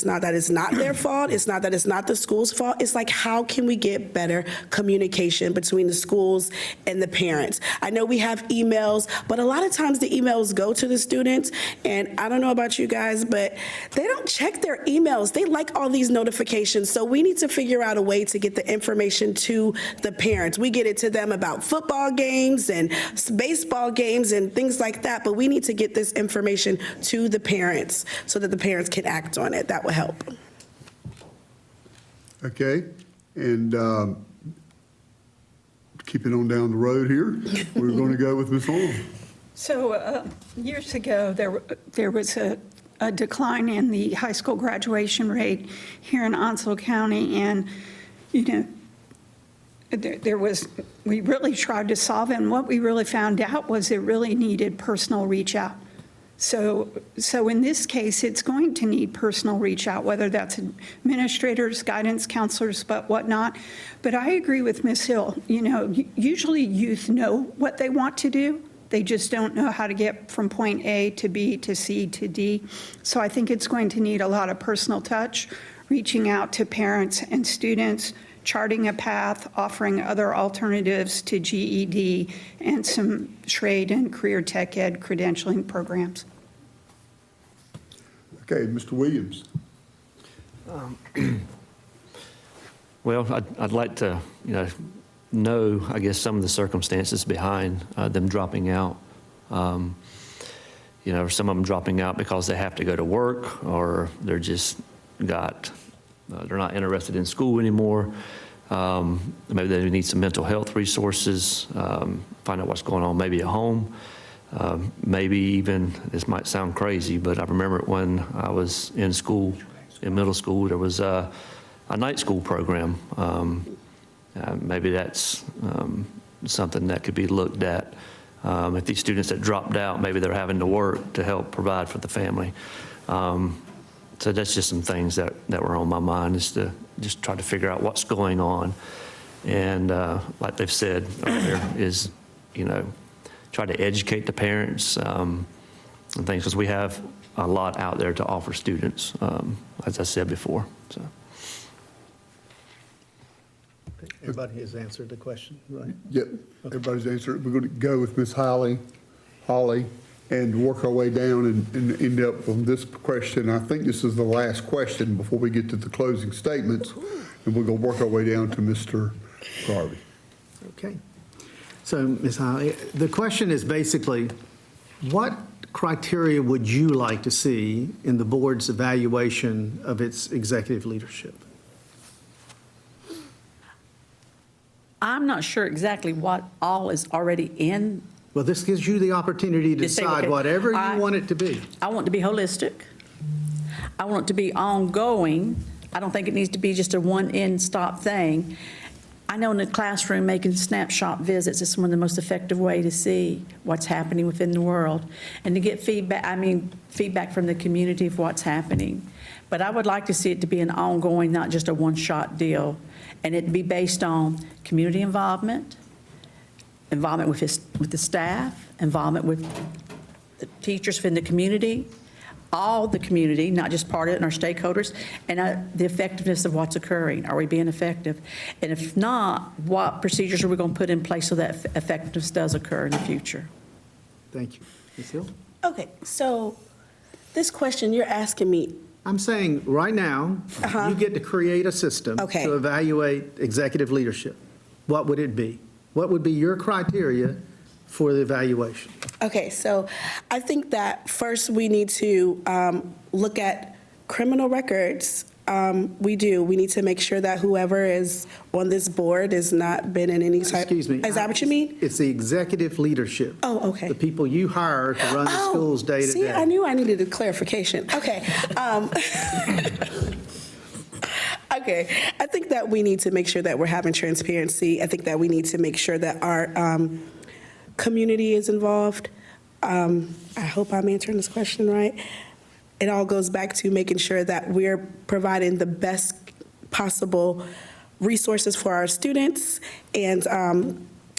not that it's not their fault. It's not that it's not the school's fault. It's like, how can we get better communication between the schools and the parents? I know we have emails, but a lot of times the emails go to the students, and I don't know about you guys, but they don't check their emails. They like all these notifications, so we need to figure out a way to get the information to the parents. We get it to them about football games and baseball games and things like that, but we need to get this information to the parents so that the parents can act on it. That will help. Okay, and keeping on down the road here, we're going to go with Ms. Long. So years ago, there was a decline in the high school graduation rate here in Onslow County, and, you know, there was we really tried to solve it, and what we really found out was it really needed personal reach out. So in this case, it's going to need personal reach out, whether that's administrators, guidance counselors, but whatnot. But I agree with Ms. Hill. You know, usually youth know what they want to do. They just don't know how to get from point A to B to C to D. So I think it's going to need a lot of personal touch, reaching out to parents and students, charting a path, offering other alternatives to GED, and some trade and career tech ed credentialing programs. Okay, Mr. Williams. Well, I'd like to, know, I guess, some of the circumstances behind them dropping out. Some of them dropping out because they have to go to work, or they're just they're not interested in school anymore. Maybe they need some mental health resources, find out what's going on maybe at home. Maybe even, this might sound crazy, but I remember when I was in school, in middle school, there was a night school program. Maybe that's something that could be looked at. If these students that dropped out, maybe they're having to work to help provide for the family. So that's just some things that were on my mind, is to just try to figure out what's going on. And like they've said earlier, is, try to educate the parents and things, because we have a lot out there to offer students, as I said before. So. Everybody has answered the question, right? Yep, everybody's answered. We're going to go with Ms. Holly, and work our way down and end up on this question. I think this is the last question before we get to the closing statements, and we're going to work our way down to Mr. Garvey. Okay. So, Ms. Holly, the question is basically, what criteria would you like to see in the board's evaluation of its executive leadership? I'm not sure exactly what all is already in. Well, this gives you the opportunity to Just say, decide okay, whatever you want it to be. I want it to be holistic. I want it to be ongoing. I don't think it needs to be just a one-end stop thing. I know in the classroom, making snapshot visits is one of the most effective way to see what's happening within the world and to get feedback from the community of what's happening. But I would like to see it to be an ongoing, not just a one-shot deal, and it be based on community involvement with the staff, involvement with the teachers within the community, all the community, not just part of it, and our stakeholders, and the effectiveness of what's occurring. Are we being effective? And if not, what procedures are we going to put in place so that effectiveness does occur in the future? Thank you. Ms. Hill? Okay, so this question you're asking me, I'm saying right now, you get to create a system Okay. to evaluate executive leadership. What would it be? What would be your criteria for the evaluation? okay, so I think that first we need to look at criminal records. We need to make sure that whoever is on this board has not been in any type. Excuse me. Is that what you mean? It's the executive leadership. Oh, okay. The people you hire to run the schools day to See, day. I knew I needed a clarification. Okay. Okay, I think that we need to make sure that we're having transparency. I think that we need to make sure that our community is involved. I hope I'm answering this question right. It all goes back to making sure that we're providing the best possible resources for our students and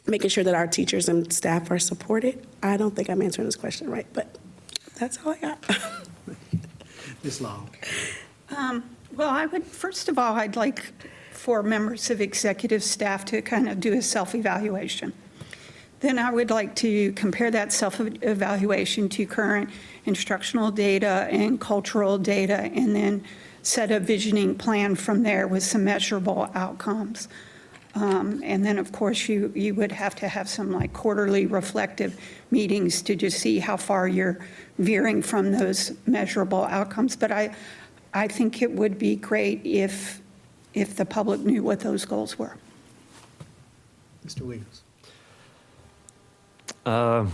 making sure that our teachers and staff are supported. I don't think I'm answering this question right, but that's all I got. Ms. Long. Well, first of all, I'd like for members of executive staff to kind of do a self-evaluation. Then I would like to compare that self-evaluation to current instructional data and cultural data, and then set a visioning plan from there with some measurable outcomes. And then, of course, you would have to have some like quarterly reflective meetings to just see how far you're veering from those measurable outcomes. But I think it would be great if the public knew what those goals were. Mr. Williams. I'm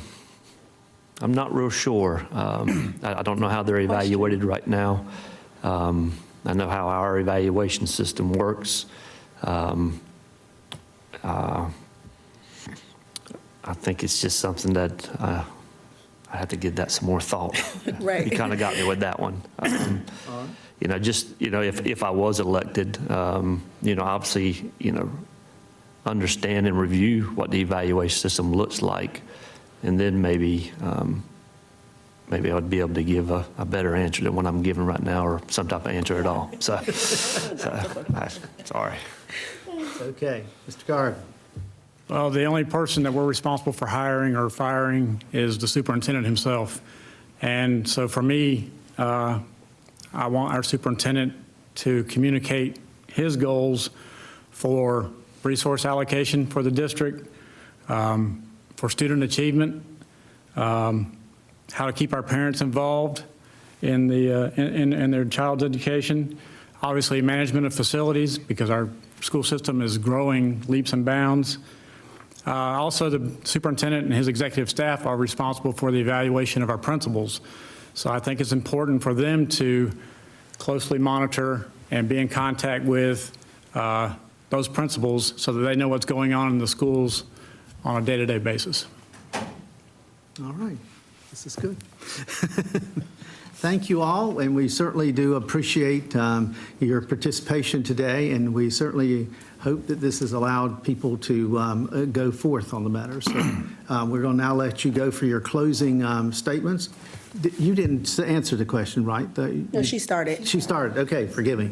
not real sure. I don't know how they're evaluated right now. I know how our evaluation system works. I think it's just something that I have to give that some more thought. Right. You kind of got me with that one. You know, just, you know, if I was elected, you know, obviously, you know, understand and review what the evaluation system looks like, and then maybe I would be able to give a better answer than what I'm giving right now, or some type of answer at all. So sorry. Okay, Mr. Garvey. Well, the only person that we're responsible for hiring or firing is the superintendent himself. And so for me, I want our superintendent to communicate his goals for resource allocation for the district, for student achievement, how to keep our parents involved in their child's education, obviously management of facilities, because our school system is growing leaps and bounds. Also, the superintendent and his executive staff are responsible for the evaluation of our principals. So I think it's important for them to closely monitor and be in contact with those principals so that they know what's going on in the schools on a day-to-day basis. All right, this is good. Thank you all, and we certainly do appreciate your participation today, and we certainly hope that this has allowed people to go forth on the matter. So we're going to now let you go for your closing statements. You didn't answer the question, right? No, she started. She started, okay, forgive me.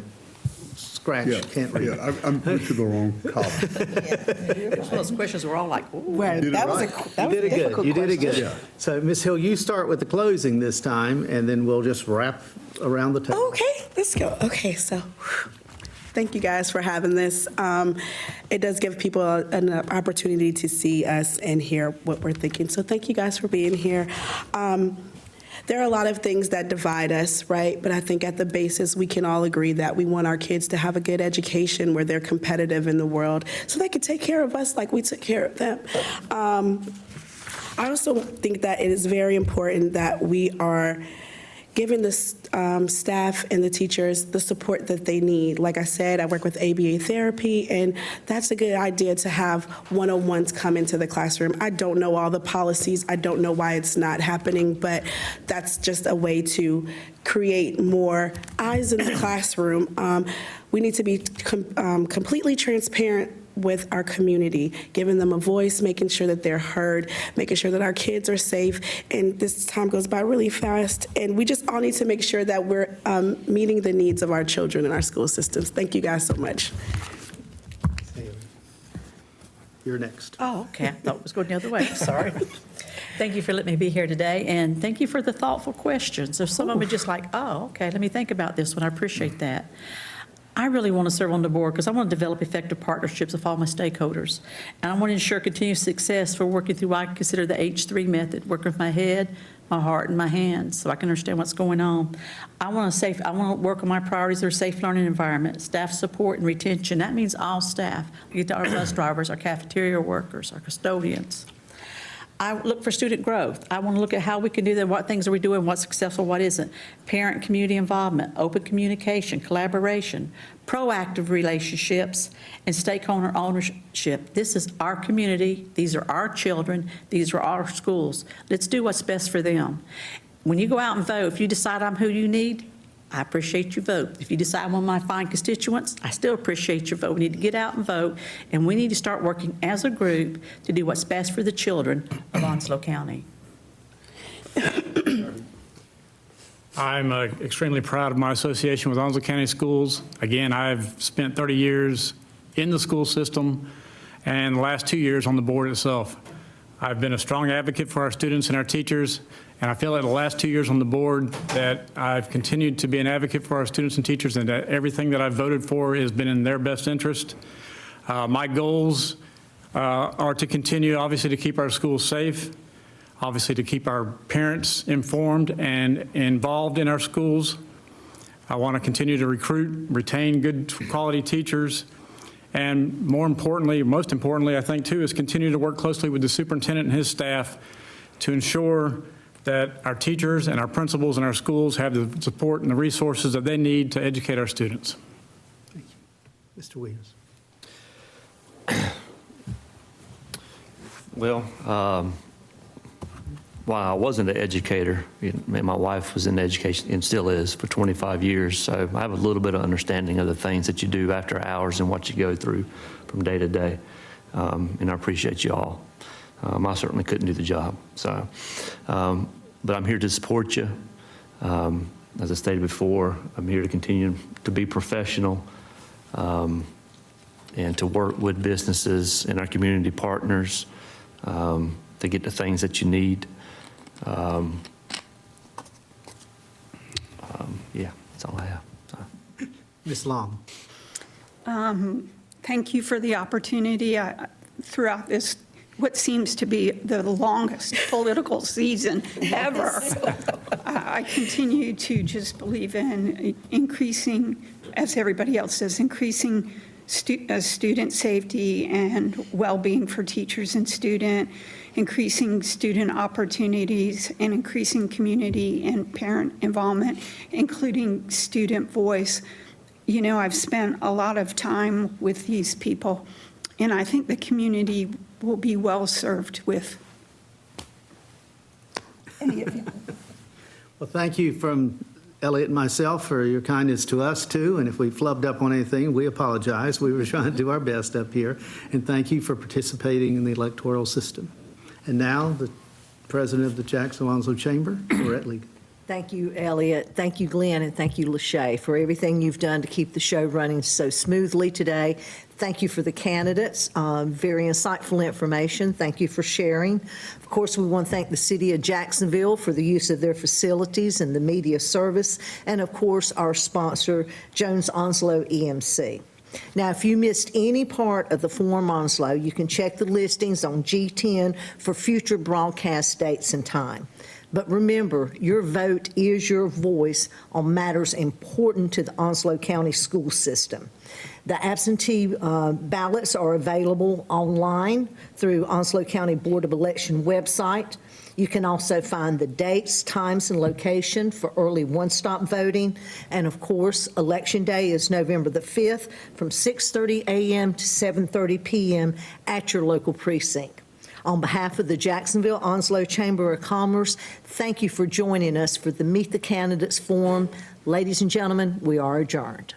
Scratch, Yeah, can't read. yeah, I'm pushing the wrong column. It was one of those questions we're all like, ooh. Well, did it that was right. a You did it good, difficult you did it question. good. So, Ms. Hill, you start with the closing this time, and then we'll just wrap around the table. Okay, let's go. Okay, so thank you guys for having this. It does give people an opportunity to see us and hear what we're thinking. So thank you guys for being here. There are a lot of things that divide us, right? But I think at the basis, we can all agree that we want our kids to have a good education where they're competitive in the world so they can take care of us like we took care of them. I also think that it is very important that we are giving the staff and the teachers the support that they need. Like I said, I work with ABA therapy, and that's a good idea to have one-on-ones come into the classroom. I don't know all the policies. I don't know why it's not happening, but that's just a way to create more eyes in the classroom. We need to be completely transparent with our community, giving them a voice, making sure that they're heard, making sure that our kids are safe. And this time goes by really fast. And we just all need to make sure that we're meeting the needs of our children in our school systems. Thank you guys so much. You're next. Oh, okay. I thought it was going the other way. Sorry. Thank you for letting me be here today, and thank you for the thoughtful questions. There's some of them are just like, oh, okay, let me think about this one. I appreciate that. I really want to serve on the board because I want to develop effective partnerships with all my stakeholders. And I want to ensure continued success for working through what I consider the H3 method, working with my head, my heart, and my hands so I can understand what's going on. I want to work on my priorities that are safe learning environment, staff support and retention. That means all staff. We get to our bus drivers, our cafeteria workers, our custodians. I look for student growth. I want to look at how we can do that, what things are we doing, what's successful, what isn't. Parent community involvement, open communication, collaboration, proactive relationships, and stakeholder ownership. This is our community. These are our children. These are our schools. Let's do what's best for them. When you go out and vote, if you decide I'm who you need, I appreciate your vote. If you decide I'm one of my fine constituents, I still appreciate your vote. We need to get out and vote, and we need to start working as a group to do what's best for the children of Onslow County. I'm extremely proud of my association with Onslow County Schools. Again, I've spent 30 years in the school system and the last 2 years on the board itself. I've been a strong advocate for our students and our teachers, and I feel like the last 2 years on the board that I've continued to be an advocate for our students and teachers, and that everything that I've voted for has been in their best interest. My goals are to continue, obviously, to keep our schools safe, obviously to keep our parents informed and involved in our schools. I want to continue to recruit, retain good quality teachers, and most importantly, I think too, is continue to work closely with the superintendent and his staff to ensure that our teachers and our principals in our schools have the support and the resources that they need to educate our students. Thank you. Mr. Williams. Well, while I wasn't an educator, my wife was in education and still is for 25 years, so I have a little bit of understanding of the things that you do after hours and what you go through from day to day, and I appreciate you all. I certainly couldn't do the job, so, but I'm here to support you. As I stated before, I'm here to continue to be professional and to work with businesses and our community partners to get the things that you need. Yeah, that's all I have. So. Ms. Long. Thank you for the opportunity throughout this, what seems to be the longest political season ever. I continue to just believe in increasing, as everybody else says, increasing student safety and well-being for teachers and students, increasing student opportunities, and increasing community and parent involvement, including student voice. You know, I've spent a lot of time with these people, and I think the community will be well served with any of you. Well, thank you from Elliot and myself for your kindness to us, too. And if we flubbed up on anything, we apologize. We were trying to do our best up here. And thank you for participating in the electoral system. And now, the president of the Jacksonville-Onslow Chamber, Lorette Legan. Thank you, Elliot. Thank you, Glenn, and thank you, Lachey, for everything you've done to keep the show running so smoothly today. Thank you for the candidates. Very insightful information. Thank you for sharing. Of course, we want to thank the City of Jacksonville for the use of their facilities and the media service, and of course, our sponsor, Jones Onslow EMC. Now, if you missed any part of the Forum Onslow, you can check the listings on G10 for future broadcast dates and time. But remember, your vote is your voice on matters important to the Onslow County school system. The absentee ballots are available online through Onslow County Board of Election website. You can also find the dates, times, and location for early one-stop voting. And of course, Election Day is November the 5th from 6:30 a.m. to 7:30 p.m. at your local precinct. On behalf of the Jacksonville-Onslow Chamber of Commerce, thank you for joining us for the Meet the Candidates Forum. Ladies and gentlemen, we are adjourned.